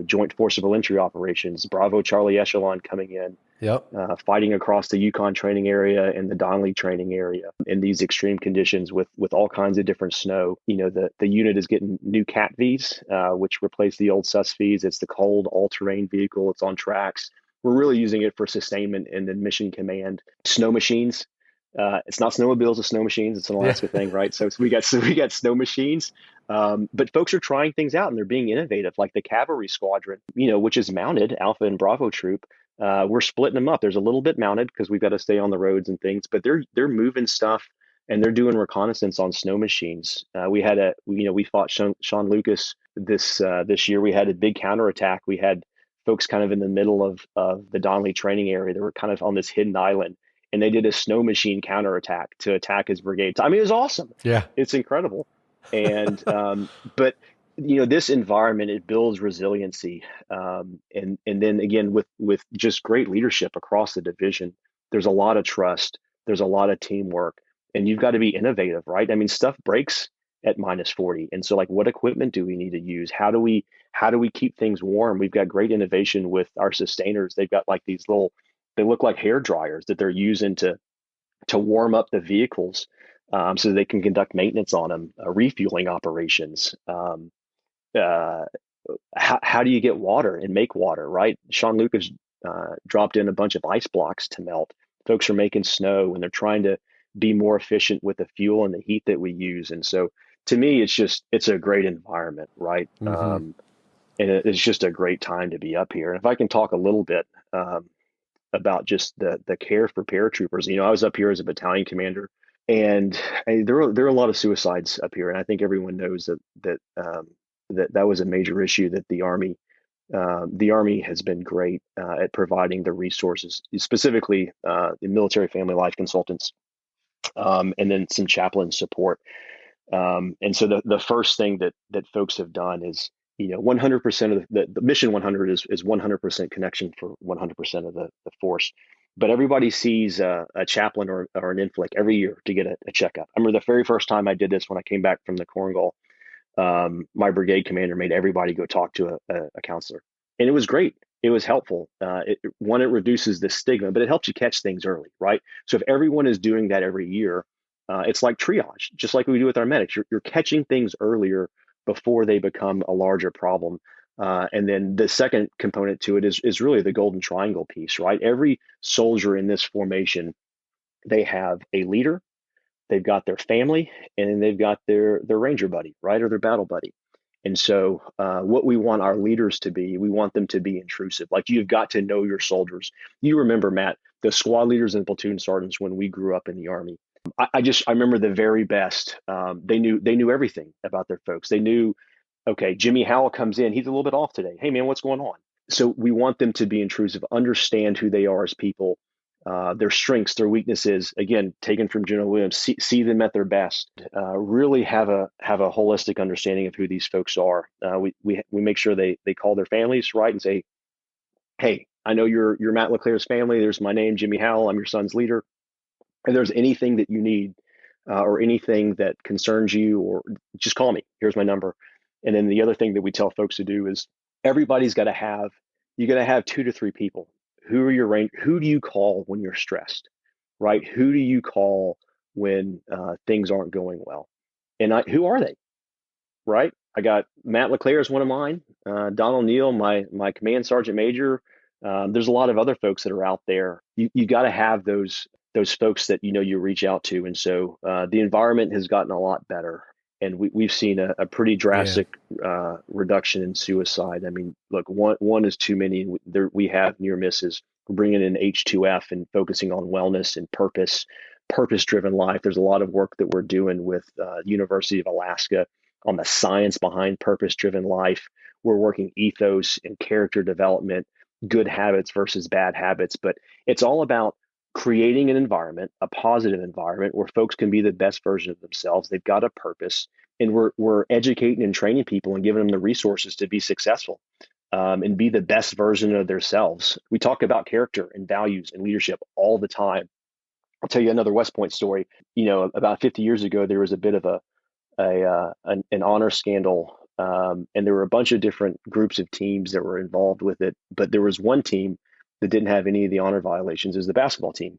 Speaker 2: joint forcible entry operations, Bravo Charlie Echelon coming in,
Speaker 1: Yep.
Speaker 2: fighting across the Yukon training area and the Donnelly training area in these extreme conditions with all kinds of different snow. The unit is getting new CAT Vs, which replace the old SUS Vs. It's the cold all-terrain vehicle. It's on tracks. We're really using it for sustainment and then mission command. Snow machines. It's not snowmobiles, it's snow machines. It's an
Speaker 1: Yeah.
Speaker 2: Alaska thing, right? So we got snow machines. But folks are trying things out and they're being innovative, like the cavalry squadron, which is mounted, Alpha and Bravo troop. We're splitting them up. There's a little bit mounted because we've got to stay on the roads and things, but they're moving stuff and they're doing reconnaissance on snow machines. We fought Sean Lucas this year. We had a big counterattack. We had folks kind of in the middle of the Donnelly training area. They were kind of on this hidden island, and they did a snow machine counterattack to attack his brigade. I mean, it was awesome.
Speaker 1: Yeah.
Speaker 2: It's incredible. And but this environment, it builds resiliency, and then again with just great leadership across the division. There's a lot of trust. There's a lot of teamwork, and you've got to be innovative, right? I mean, stuff breaks at -40, and so like, what equipment do we need to use? How do we keep things warm? We've got great innovation with our sustainers. They've got like these they look like hair dryers that they're using to warm up the vehicles, so they can conduct maintenance on them, refueling operations. How do you get water and make water, right? Sean Lucas dropped in a bunch of ice blocks to melt. Folks are making snow and they're trying to be more efficient with the fuel and the heat that we use. And so to me, it's a great environment, right?
Speaker 1: Mm-hmm.
Speaker 2: And it's just a great time to be up here. And if I can talk a little bit about just the care for paratroopers, I was up here as a battalion commander, and there are a lot of suicides up here, and I think everyone knows that was a major issue. That the Army has been great at providing the resources, specifically the military family life consultants, and then some chaplain support. And so the first thing that folks have done is, 100% of the mission 100 is 100% connection for 100% of the force. But everybody sees a chaplain or an inflic every year to get a checkup. I remember the very first time I did this when I came back from the Korengal, my brigade commander made everybody go talk to a counselor. And it was great. it was helpful. One, it reduces the stigma, but it helps you catch things early, right? So if everyone is doing that every year, it's like triage, just like we do with our medics. You're catching things earlier before they become a larger problem. And then the second component to it is really the golden triangle piece, right? Every soldier in this formation, they have a leader, they've got their family, and then they've got their ranger buddy, right, or their battle buddy. And so, what we want our leaders to be, we want them to be intrusive. Like, you've got to know your soldiers. You remember, Matt, the squad leaders and platoon sergeants when we grew up in the Army. I remember the very best. They knew everything about their folks. They knew, okay, Jimmy Howell comes in, he's a little bit off today. Hey man, what's going on? So we want them to be intrusive, understand who they are as people, their strengths, their weaknesses. Again, taken from General Williams, see them at their best. Really have a holistic understanding of who these folks are. We make sure they call their families, right, and say, hey, I know you're Matt LeClaire's family. There's my name, Jimmy Howell. I'm your son's leader. If there's anything that you need, or anything that concerns you, or just call me. Here's my number. And then the other thing that we tell folks to do is everybody's got to have, you got to have 2 to 3 people. Who are your range? Who do you call when you're stressed, right? Who do you call when things aren't going well? And who are they, right? I got Matt LeClaire is one of mine. Donald Neal, my command sergeant major. There's a lot of other folks that are out there. You got to have those folks that you reach out to, and so the environment has gotten a lot better, and we've seen a pretty drastic reduction in suicide. I mean, look, one is too many. We have near misses. We're bringing in H2F and focusing on wellness and purpose-driven life. There's a lot of work that we're doing with University of Alaska on the science behind purpose-driven life. We're working ethos and character development, good habits versus bad habits, but it's all about creating an environment, a positive environment where folks can be the best version of themselves. They've got a purpose, and we're educating and training people and giving them the resources to be successful, and be the best version of themselves. We talk about character and values and leadership all the time. I'll tell you another West Point story. About 50 years ago, there was a bit of an honor scandal, and there were a bunch of different groups of teams that were involved with it. But there was one team that didn't have any of the honor violations. It was the basketball team.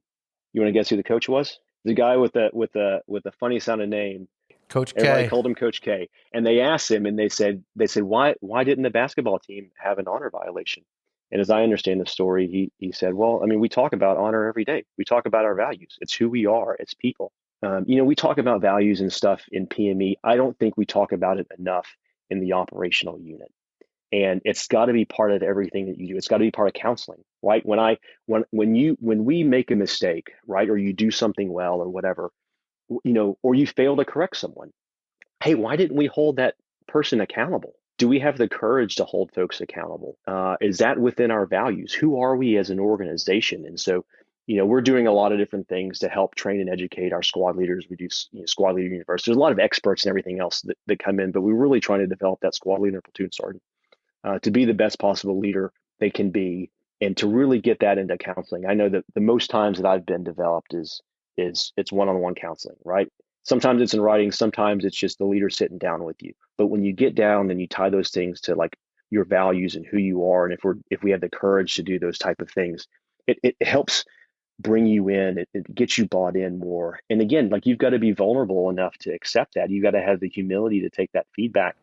Speaker 2: You want to guess who the coach was? The guy with a funny sounding name.
Speaker 1: Coach
Speaker 2: Everybody
Speaker 1: K.
Speaker 2: called him Coach K. And they asked him, and they said, why didn't the basketball team have an honor violation? And as I understand the story, he said, well, I mean, we talk about honor every day. We talk about our values. It's who we are as people. We talk about values and stuff in PME. I don't think we talk about it enough in the operational unit. And it's got to be part of everything that you do. It's got to be part of counseling, right? When we make a mistake, right, or you do something well or whatever, or you fail to correct someone, hey, why didn't we hold that person accountable? Do we have the courage to hold folks accountable? Is that within our values? Who are we as an organization? And so, we're doing a lot of different things to help train and educate our squad leaders. We do squad leader university. There's a lot of experts and everything else that come in, but we're really trying to develop that squad leader and platoon sergeant to be the best possible leader they can be, and to really get that into counseling. I know that the most times that I've been developed is it's one-on-one counseling, right? Sometimes it's in writing, sometimes it's just the leader sitting down with you. But when you get down and you tie those things to like your values and who you are, and if we have the courage to do those type of things, it helps bring you in. It gets you bought in more. And again, like, you've got to be vulnerable enough to accept that. You've got to have the humility to take that feedback.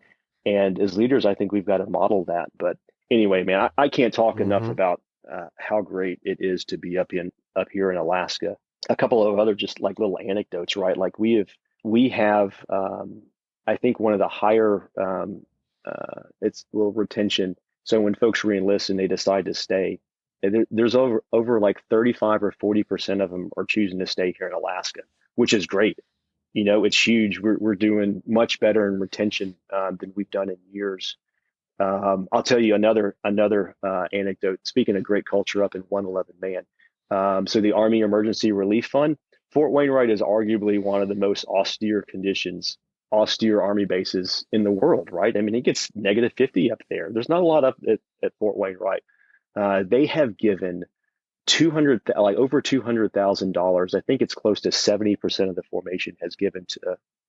Speaker 2: And as leaders, I think we've got to model that. But anyway, man, I can't talk enough about how great it is to be up here in Alaska. A couple of other just like little anecdotes, right? Like we have I think one of the higher it's a little retention. So when folks reenlist and they decide to stay, there's over like 35 or 40% of them are choosing to stay here in Alaska, which is great. It's huge. We're doing much better in retention than we've done in years. I'll tell you another anecdote. Speaking of great culture up in 111 Man. So the Army Emergency Relief Fund, Fort Wainwright is arguably one of the most austere Army bases in the world, right? I mean, it gets -50 up there. There's not a lot up at Fort Wainwright. They have given over $200,000. I think it's close to 70% of the formation has given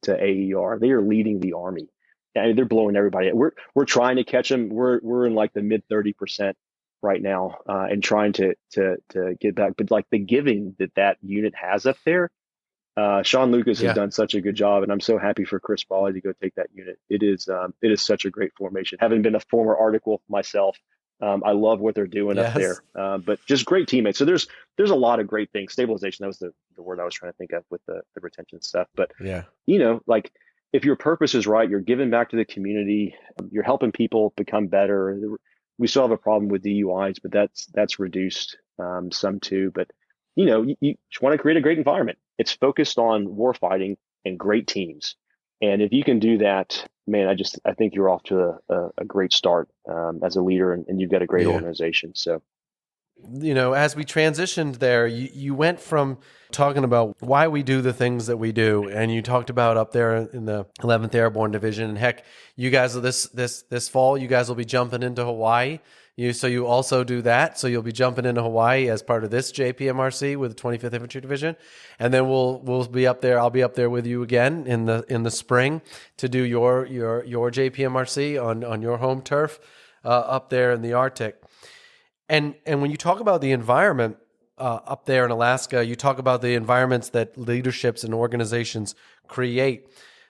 Speaker 2: to AER. They are leading the Army. I mean, they're blowing everybody. We're trying to catch them. We're in like the mid 30%. right now, and trying to get back. But like the giving that unit has up there, Sean Lucas has
Speaker 1: Yeah.
Speaker 2: done such a good job, and I'm so happy for Chris Brawley to go take that unit. It is such a great formation. Having been a former article myself, I love what they're doing up
Speaker 1: Yes.
Speaker 2: there. But just great teammates. So there's a lot of great things. Stabilization, that was the word I was trying to think of with the retention stuff. But
Speaker 1: Yeah.
Speaker 2: like if your purpose is right, you're giving back to the community, you're helping people become better. We still have a problem with DUIs, but that's reduced some too. But you just want to create a great environment. It's focused on war fighting and great teams. And if you can do that, man, I think you're off to a great start as a leader, and you've got a great
Speaker 1: Yeah.
Speaker 2: organization. So
Speaker 1: As we transitioned there, you went from talking about why we do the things that we do, and you talked about up there in the 11th Airborne Division. And heck, you guys this fall, you guys will be jumping into Hawaii. So you also do that. So you'll be jumping into Hawaii as part of this JPMRC with the 25th Infantry Division, and then we'll be up there. I'll be up there with you again in the spring to do your JPMRC on your home turf up there in the Arctic. And when you talk about the environment up there in Alaska, you talk about the environments that leaderships and organizations create.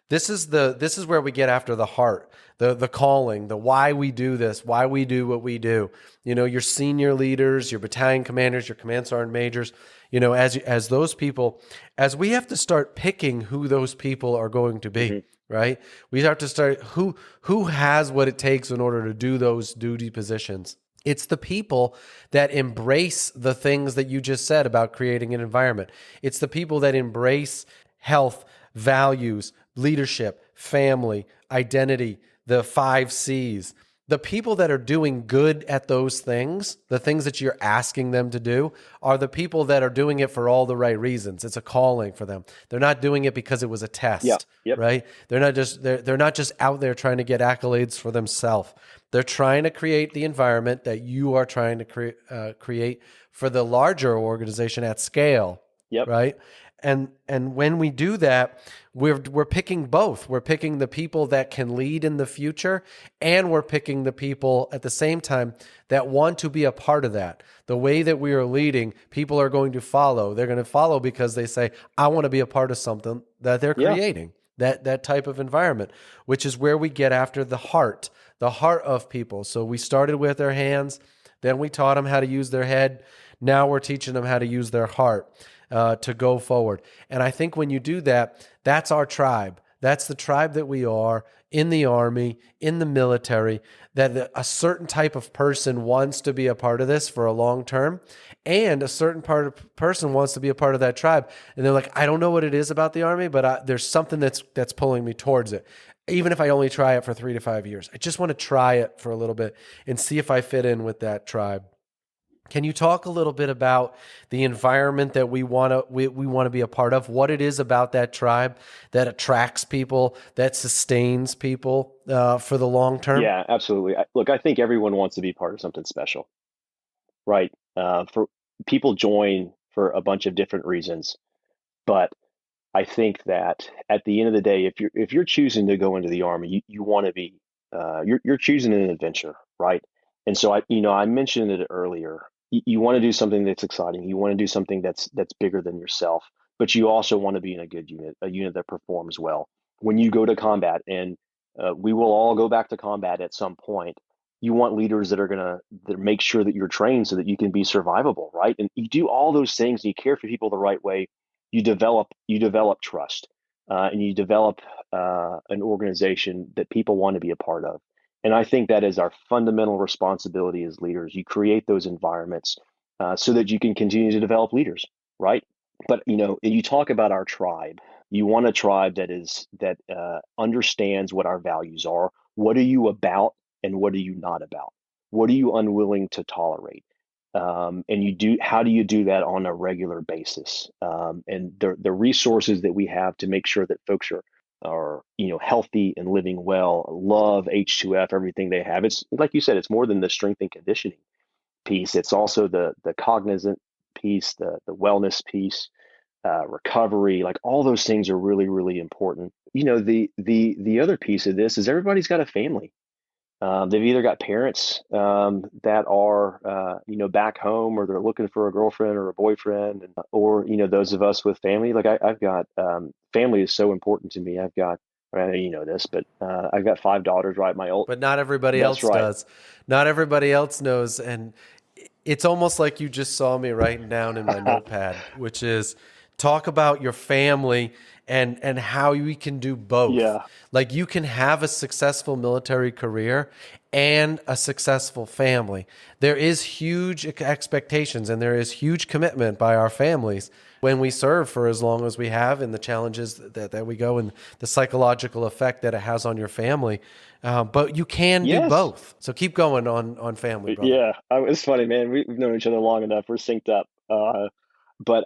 Speaker 1: This is where we get after the heart, the calling, the why we do this, why we do what we do. Your senior leaders, your battalion commanders, your command sergeant majors. As those people, as we have to start picking who those people are going to be.
Speaker 2: mm-hmm.
Speaker 1: Right? We have to start who has what it takes in order to do those duty positions. It's the people that embrace the things that you just said about creating an environment. It's the people that embrace health, values, leadership, family, identity, the 5 C's. The people that are doing good at those things, the things that you're asking them to do, are the people that are doing it for all the right reasons. It's a calling for them. They're not doing it because it was a
Speaker 2: Yeah,
Speaker 1: test,
Speaker 2: yep.
Speaker 1: right? They're not just out there trying to get accolades for themselves. They're trying to create the environment that you are trying to create for the larger organization at scale,
Speaker 2: Yep.
Speaker 1: right? And when we do that, we're picking both. We're picking the people that can lead in the future, and we're picking the people at the same time that want to be a part of that. The way that we are leading, people are going to follow. They're going to follow because they say, I want to be a part of something that they're creating. That type of environment, which is where we get after the heart of people. So we started with their hands, then we taught them how to use their head. Now we're teaching them how to use their heart to go forward. And I think when you do that, that's our tribe. That's the tribe that we are in the Army, in the military, that a certain type of person wants to be a part of this for a long term, and a certain person wants to be a part of that tribe. And they're like, I don't know what it is about the Army, but there's something that's pulling me towards it. Even if I only try it for 3 to 5 years, I just want to try it for a little bit and see if I fit in with that tribe. Can you talk a little bit about the environment that we want to be a part of? What it is about that tribe that attracts people, that sustains people for the long term?
Speaker 2: Yeah, absolutely. Look, I think everyone wants to be part of something special, right? For people join for a bunch of different reasons, but I think that at the end of the day, if you're choosing to go into the Army, you want to be you're choosing an adventure, right? And so I mentioned it earlier. You want to do something that's exciting. You want to do something that's bigger than yourself, but you also want to be in a good unit, a unit that performs well. When you go to combat, and we will all go back to combat at some point, you want leaders that are gonna that make sure that you're trained so that you can be survivable, right? And you do all those things, and you care for people the right way. You develop trust, and you develop an organization that people want to be a part of. And I think that is our fundamental responsibility as leaders. You create those environments so that you can continue to develop leaders, right? But you talk about our tribe. You want a tribe that understands what our values are. What are you about, and what are you not about? What are you unwilling to tolerate? And how do you do that on a regular basis? And the resources that we have to make sure that folks are healthy and living well, love H2F, everything they have. It's like you said, it's more than the strength and conditioning piece. It's also the cognizant piece, the wellness piece, recovery. Like all those things are really, really important. The other piece of this is everybody's got a family. They've either got parents that are, back home, or they're looking for a girlfriend or a boyfriend, or, those of us with family. Like I've got family is so important to me. I know you know this, but I've got 5 daughters, right?
Speaker 1: But not everybody
Speaker 2: That's
Speaker 1: else
Speaker 2: right.
Speaker 1: does. Not everybody else knows. And it's almost like you just saw me writing down in my notepad, which is talk about your family and how we can do both.
Speaker 2: Yeah.
Speaker 1: Like you can have a successful military career and a successful family. There is huge expectations and there is huge commitment by our families when we serve for as long as we have, and the challenges that we go, and the psychological effect that it has on your family. But you can do
Speaker 2: Yes.
Speaker 1: both. So keep going on family, brother.
Speaker 2: Yeah. It's funny, man. We've known each other long enough. We're synced up. But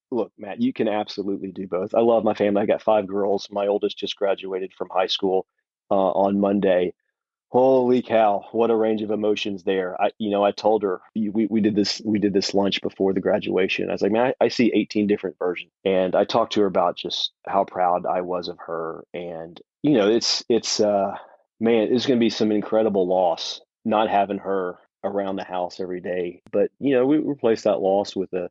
Speaker 2: look, Matt, you can absolutely do both. I love my family. I got 5 girls. My oldest just graduated from high school on Monday. Holy cow, what a range of emotions there. I told her we did this lunch before the graduation. I was like, man, I see 18 different versions. And I talked to her about just how proud I was of her. And, it's man, it's going to be some incredible loss not having her around the house every day. But, we replace that loss with the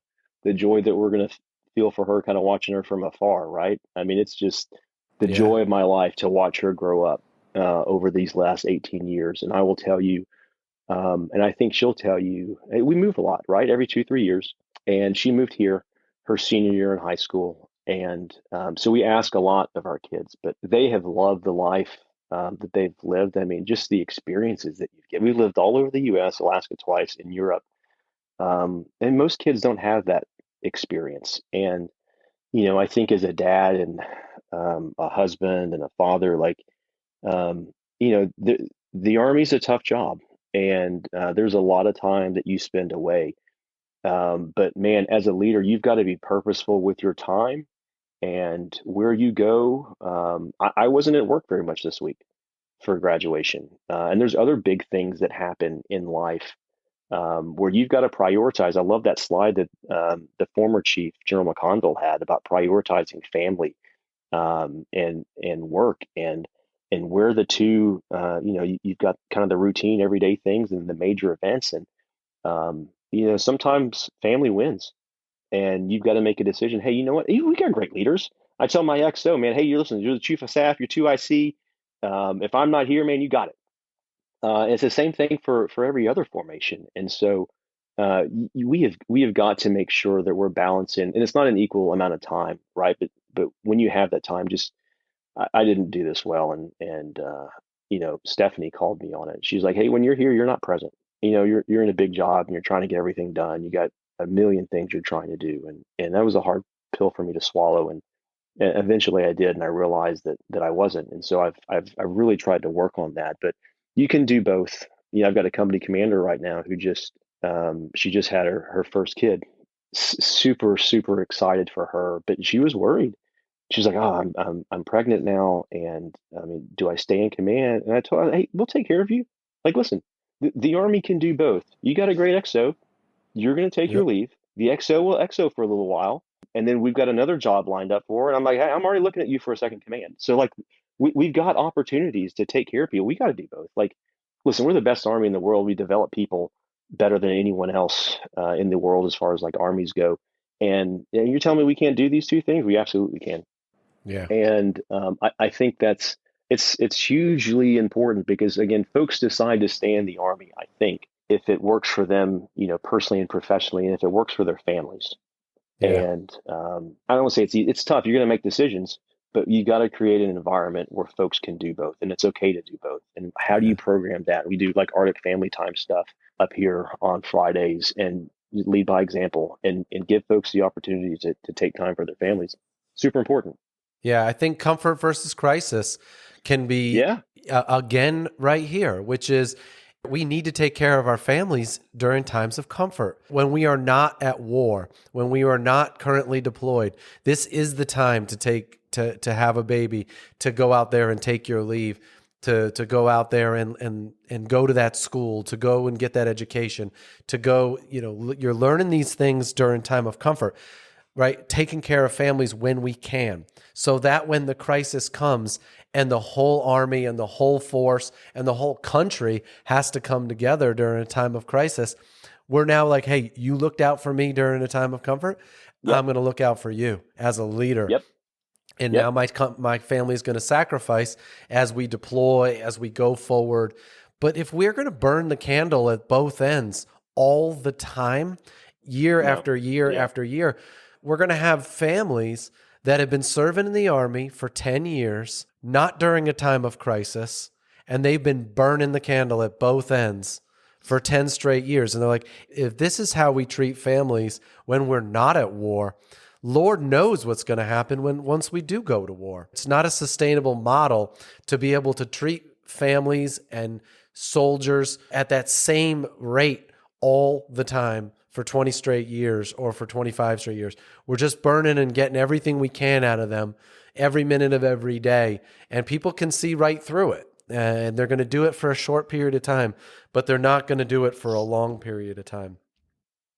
Speaker 2: joy that we're going to feel for her, kind of watching her from afar, right? I mean, it's just the
Speaker 1: Yeah.
Speaker 2: joy of my life to watch her grow up over these last 18 years. And I will tell you, and I think she'll tell you, we move a lot, right? Every 2, 3 years. And she moved here her senior year in high school. And so we ask a lot of our kids, but they have loved the life that they've lived. I mean, just the experiences that you've get. We lived all over the US, Alaska twice, in Europe. And most kids don't have that experience. And, I think as a dad and a husband and a father, like, um, the Army's a tough job, and there's a lot of time that you spend away. But man, as a leader, you've got to be purposeful with your time and where you go. I wasn't at work very much this week for graduation, and there's other big things that happen in life where you've got to prioritize. I love that slide that the former chief, General McConville, had about prioritizing family and work, and where the two you've got kind of the routine everyday things and the major events, and sometimes family wins, and you've got to make a decision. Hey, you know what, we got great leaders. I tell my XO, man, hey, you're the chief of staff, you're 2 IC. If I'm not here, man, you got it. It's the same thing for every other formation. And so we have got to make sure that we're balancing, and it's not an equal amount of time, right? But when you have that time, just I didn't do this well, and Stephanie called me on it. She's like, "Hey, when you're here, you're not present. You're in a big job and you're trying to get everything done. You got a million things you're trying to do." And that was a hard pill for me to swallow. And eventually I did, and I realized that I wasn't. And so I've really tried to work on that. But you can do both. I've got a company commander right now who she just had her first kid. Super super excited for her, but she was worried. She's like, "Oh, I'm pregnant now, and I mean, do I stay in command?" And I told her, "Hey, we'll take care of you. Like, listen, the Army can do both. You got a great XO. You're going to take your
Speaker 1: Yep.
Speaker 2: leave. The XO will XO for a little while, and then we've got another job lined up for her." And I'm like, "Hey, I'm already looking at you for a second command." So like, we've got opportunities to take care of people. We got to do both. Like, listen, we're the best Army in the world. We develop people better than anyone else in the world as far as like armies go. And you're telling me we can't do these two things? We absolutely can.
Speaker 1: Yeah.
Speaker 2: And I think it's hugely important because again, folks decide to stay in the Army, I think, if it works for them, personally and professionally, and if it works for their families.
Speaker 1: Yeah.
Speaker 2: And I don't want to say it's tough. You're going to make decisions, but you got to create an environment where folks can do both, and it's okay to do both. And how do you
Speaker 1: Yeah.
Speaker 2: program that? We do like Arctic family time stuff up here on Fridays, and lead by example, and give folks the opportunity to take time for their families. Super important.
Speaker 1: Yeah, I think comfort versus crisis can be
Speaker 2: Yeah.
Speaker 1: again right here, which is we need to take care of our families during times of comfort. When we are not at war, when we are not currently deployed, this is the time to to have a baby, to go out there and take your leave, to go out there and go to that school, to go and get that education, to go, you're learning these things during time of comfort.
Speaker 3: right? Taking care of families when we can, so that when the crisis comes and the whole army and the whole force and the whole country has to come together during a time of crisis, we're now like, hey, you looked out for me during a time of comfort.
Speaker 2: Yep.
Speaker 3: I'm going to look out for you as a leader.
Speaker 2: Yep.
Speaker 3: And
Speaker 2: Yep.
Speaker 3: now my family is going to sacrifice as we deploy, as we go forward. But if we're going to burn the candle at both ends all the time, year after year after year, we're going to have families that have been serving in the Army for 10 years, not during a time of crisis, and they've been burning the candle at both ends for 10 straight years. And they're like, if this is how we treat families when we're not at war, Lord knows what's going to happen once we do go to war. It's not a sustainable model to be able to treat families and soldiers at that same rate all the time for 20 straight years or for 25 straight years. We're just burning and getting everything we can out of them every minute of every day. And people can see right through it. And they're going to do it for a short period of time, but they're not going to do it for a long period of time.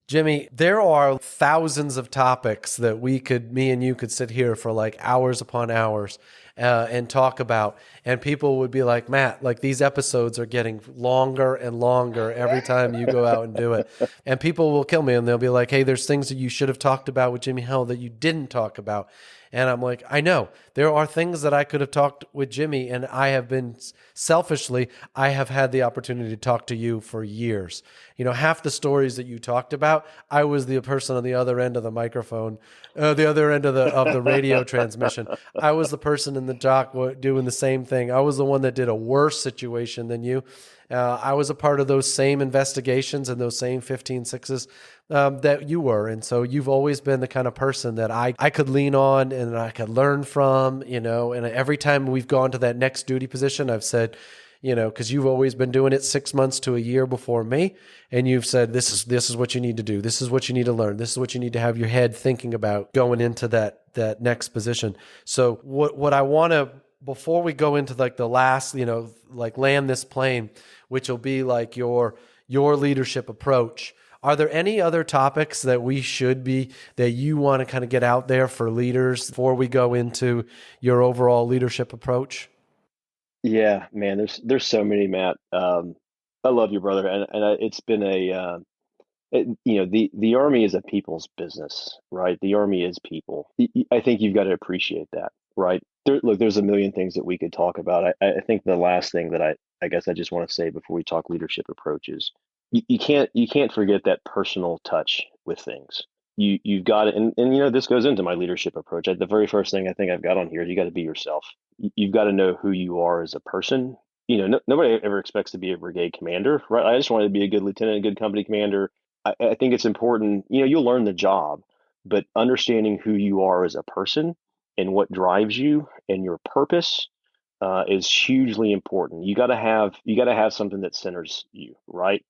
Speaker 3: Jimmy, there are thousands of topics that me and you could sit here for like hours upon hours and talk about. And people would be like, Matt, like these episodes are getting longer and longer every time you go out and do it. And people will kill me and they'll be like, hey, there's things that you should have talked about with Jimmy Howell that you didn't talk about. And I'm like, I know there are things that I could have talked with Jimmy, and I have been selfishly, I have had the opportunity to talk to you for years. You know, half the stories that you talked about, I was the person on the other end of the microphone, the other end of the radio transmission. I was the person in the dock doing the same thing. I was the one that did a worse situation than you. I was a part of those same investigations and those same 15-6s that you were. And so you've always been the kind of person that I could lean on and I could learn from, you know, and every time we've gone to that next duty position, I've said, you know, because you've always been doing it 6 months to a year before me. And you've said, this is what you need to do. This is what you need to learn. This is what you need to have your head thinking about going into that next position. So what I want to, before we go into like the last, you know, like land this plane, which will be like your leadership approach. Are there any other topics that that you want to kind of get out there for leaders before we go into your overall leadership approach?
Speaker 2: Yeah, man, there's so many, Matt. I love you, brother, and it's been the Army is a people's business, right? The Army is people. I think you've got to appreciate that, right? Look, there's a million things that we could talk about. I think the last thing that I guess I just want to say before we talk leadership approaches, you can't forget that personal touch with things. You've got it, and you know, this goes into my leadership approach. The very first thing I think I've got on here is you got to be yourself. You've got to know who you are as a person. You know, nobody ever expects to be a brigade commander, right? I just wanted to be a good lieutenant, a good company commander. I think it's important. You know, you'll learn the job, but understanding who you are as a person and what drives you and your purpose is hugely important. You got to have something that centers you, right?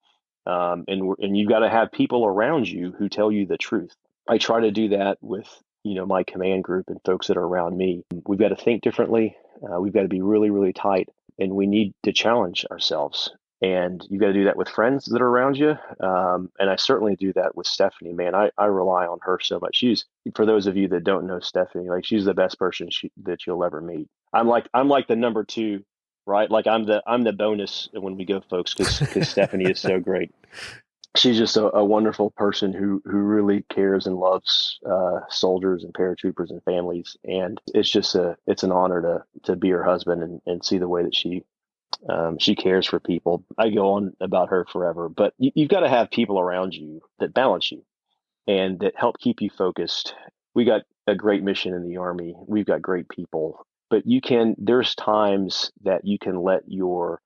Speaker 2: And you've got to have people around you who tell you the truth. I try to do that with, you know, my command group and folks that are around me. We've got to think differently. We've got to be really, really tight, and we need to challenge ourselves. And you've got to do that with friends that are around you. And I certainly do that with Stephanie, man. I rely on her so much. For those of you that don't know Stephanie, like she's the best person that you'll ever meet. I'm like the number two, right? Like I'm the bonus when we go, folks, because Stephanie is so great. She's just a wonderful person who really cares and loves soldiers and paratroopers and families. And it's an honor to be her husband and see the way that she cares for people. I go on about her forever, but you've got to have people around you that balance you and that help keep you focused. We got a great mission in the Army. We've got great people, but there's times that you can let your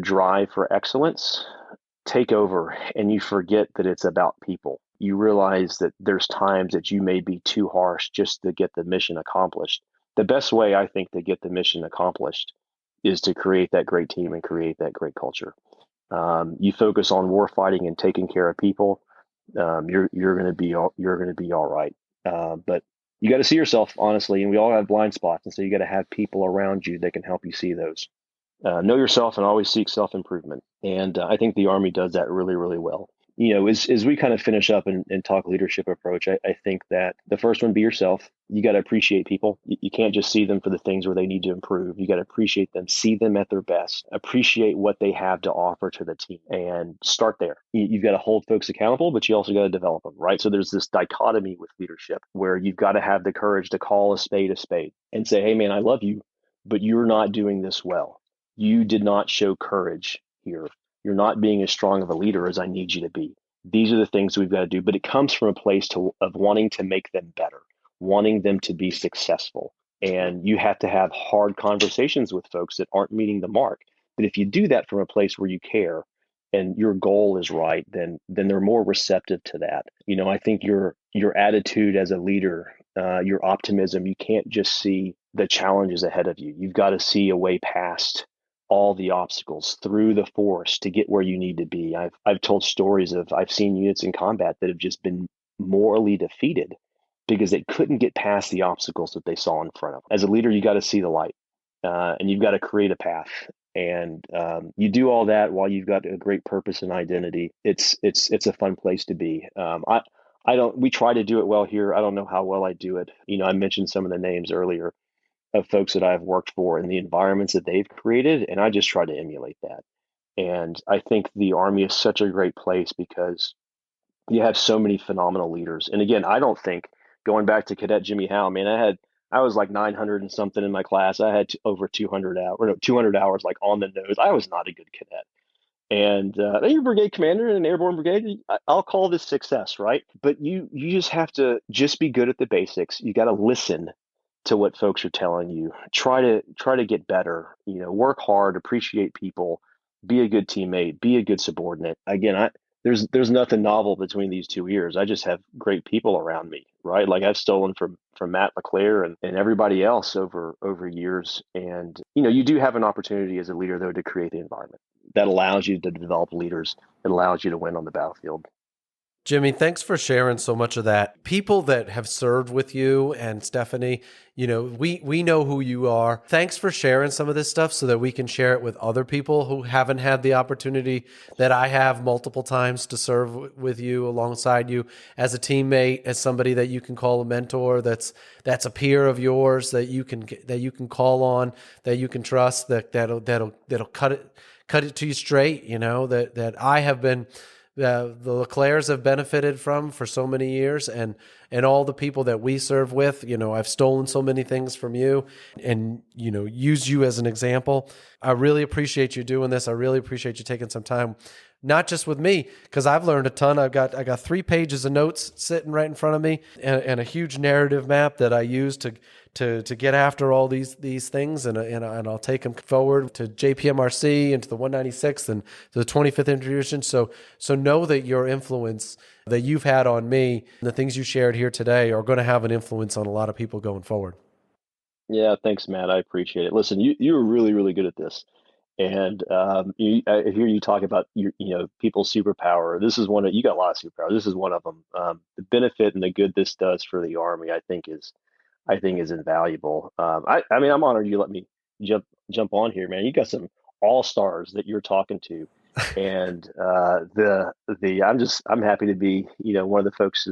Speaker 2: drive for excellence take over and you forget that it's about people. You realize that there's times that you may be too harsh just to get the mission accomplished. The best way, I think, to get the mission accomplished is to create that great team and create that great culture. You focus on war fighting and taking care of people. You're going to be all right. But you got to see yourself honestly, and we all have blind spots, and so you got to have people around you that can help you see those. Know yourself and always seek self-improvement. And I think the Army does that really, really well. as we kind of finish up and talk leadership approach, I think that the first one, be yourself. You got to appreciate people. You can't just see them for the things where they need to improve. You got to appreciate them, see them at their best, appreciate what they have to offer to the team, and start there. You've got to hold folks accountable, but you also got to develop them, right? So there's this dichotomy with leadership where you've got to have the courage to call a spade and say, hey, man, I love you, but you're not doing this well. You did not show courage here. You're not being as strong of a leader as I need you to be. These are the things we've got to do. But it comes from a place of wanting to make them better, wanting them to be successful. And you have to have hard conversations with folks that aren't meeting the mark. But if you do that from a place where you care and your goal is right, then they're more receptive to that. I think your attitude as a leader, your optimism, you can't just see the challenges ahead of you. You've got to see a way past all the obstacles through the forest to get where you need to be. I've told stories of I've seen units in combat that have just been morally defeated because they couldn't get past the obstacles that they saw in front of them. As a leader, you got to see the light, and you've got to create a path. And you do all that while you've got a great purpose and identity. It's a fun place to be. We try to do it well here. I don't know how well I do it. I mentioned some of the names earlier of folks that I've worked for and the environments that they've created, and I just try to emulate that. And I think the Army is such a great place because you have so many phenomenal leaders. And again, I don't think, going back to Cadet Jimmy Howell, man, I was like 900 and something in my class. I had over 200 hours like on the nose. I was not a good cadet. And you're brigade commander in an airborne brigade. I'll call this success, right? But you just have to just be good at the basics. You got to listen to what folks are telling you. Try to get better. Work hard, appreciate people, be a good teammate, be a good subordinate. Again, there's nothing novel between these 2 years. I just have great people around me, right? Like I've stolen from Matt LeClaire and everybody else over years. And you do have an opportunity as a leader though to create the environment that allows you to develop leaders. It allows you to win on the battlefield.
Speaker 3: Jimmy, thanks for sharing so much of that. People that have served with you and Stephanie, we know who you are. Thanks for sharing some of this stuff so that we can share it with other people who haven't had the opportunity that I have multiple times to serve with you, alongside you, as a teammate, as somebody that you can call a mentor, that's a peer of yours that you can call on, that you can trust, that'll cut it to you straight. That I have been. The LeClairs have benefited from for so many years, and all the people that we serve with. I've stolen so many things from you and used you as an example. I really appreciate you doing this. I really appreciate you taking some time, not just with me, because I've learned a ton. I got 3 pages of notes sitting right in front of me, and a huge narrative map that I use to get after all these things, and I'll take them forward to JPMRC and to the 196th and to the 25th Division. So know that your influence that you've had on me, and the things you shared here today, are going to have an influence on a lot of people going forward.
Speaker 2: Yeah, thanks, Matt. I appreciate it. Listen, you were really, really good at this. And I hear you talk about people's superpower. This is you got a lot of superpower. This is one of them. The benefit and the good this does for the Army, I think is invaluable. I'm honored you let me jump on here, man. You got some all-stars that you're talking to, and I'm happy to be one of the folks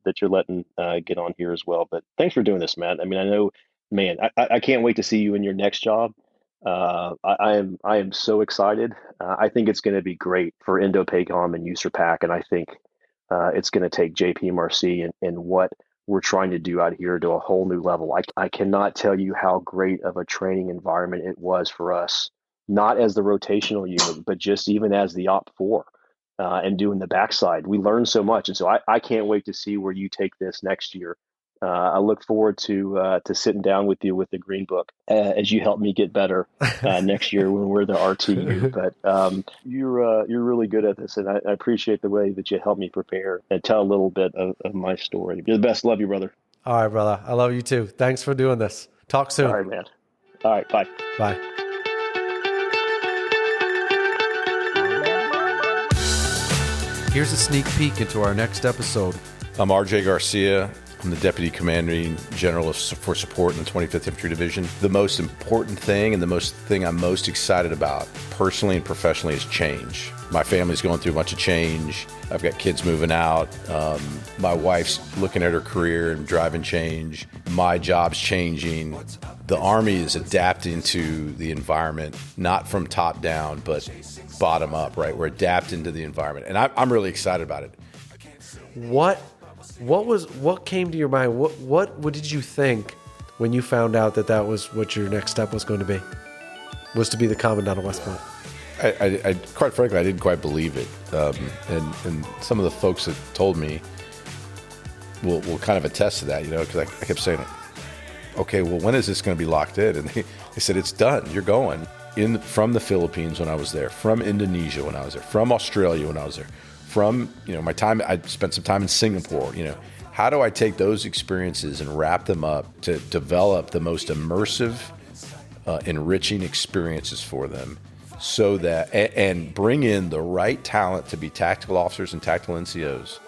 Speaker 2: that you're letting get on here as well. But thanks for doing this, Matt. I know, man, I can't wait to see you in your next job. I am so excited. I think it's going to be great for INDOPACOM and USERPAC, and I think it's going to take JPMRC and what we're trying to do out here to a whole new level. I cannot tell you how great of a training environment it was for us, not as the rotational unit, but just even as the OP4 and doing the backside. We learned so much, and so I can't wait to see where you take this next year. I look forward to sitting down with you with the Green Book as you help me get better next year when we're the RTU. But you're really good at this, and I appreciate the way that you help me prepare and tell a little bit of my story. You're the best. Love you, brother.
Speaker 3: All right, brother. I love you too. Thanks for doing this. Talk soon.
Speaker 2: All right, man. All right, bye.
Speaker 3: Bye. Here's a sneak peek into our next episode.
Speaker 4: I'm RJ Garcia. I'm the Deputy Commanding General for Support in the 25th Infantry Division. The most important thing and the thing I'm most excited about personally and professionally is change. My family's going through a bunch of change. I've got kids moving out. My wife's looking at her career and driving change. My job's changing. The Army is adapting to the environment, not from top down, but bottom up, right? We're adapting to the environment. And I'm really excited about it.
Speaker 3: What came to your mind? What did you think when you found out that was what your next step was going to be? Was to be the Commandant of West Point?
Speaker 4: I quite frankly, I didn't quite believe it. And some of the folks that told me will kind of attest to that, because I kept saying, okay, well, when is this going to be locked in? And they said, it's done. You're going. From the Philippines when I was there, from Indonesia when I was there, from Australia when I was there, from, my time, I spent some time in Singapore, How do I take those experiences and wrap them up to develop the most immersive, enriching experiences for them, so that, and bring in the right talent to be tactical officers and tactical NCOs,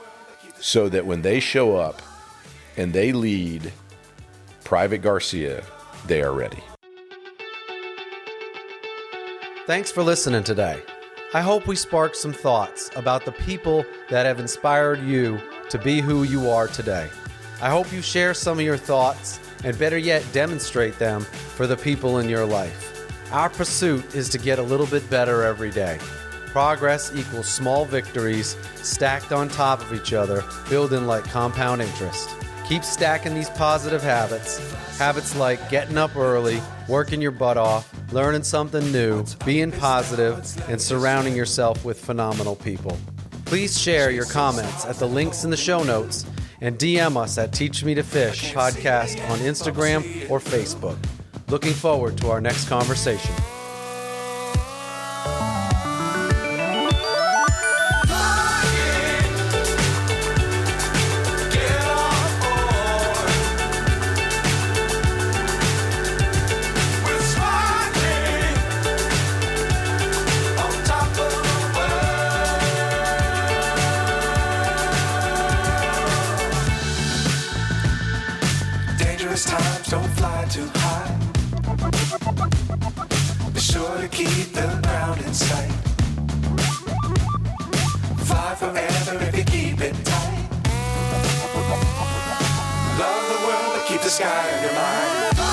Speaker 4: so that when they show up and they lead Private Garcia, they are ready.
Speaker 1: Thanks for listening today. I hope we sparked some thoughts about the people that have inspired you to be who you are today. I hope you share some of your thoughts, and better yet, demonstrate them for the people in your life. Our pursuit is to get a little bit better every day. Progress equals small victories stacked on top of each other, building like compound interest. Keep stacking these positive habits. Habits like getting up early, working your butt off, learning something new, being positive, and surrounding yourself with phenomenal people. Please share your comments at the links in the show notes and DM us at Teach Me to Fish podcast on Instagram or Facebook. Looking forward to our next conversation.
Speaker 5: Times don't fly too high. Be sure to keep the ground in sight. Fly forever if you keep it tight. Love the world, but keep the sky on your mind.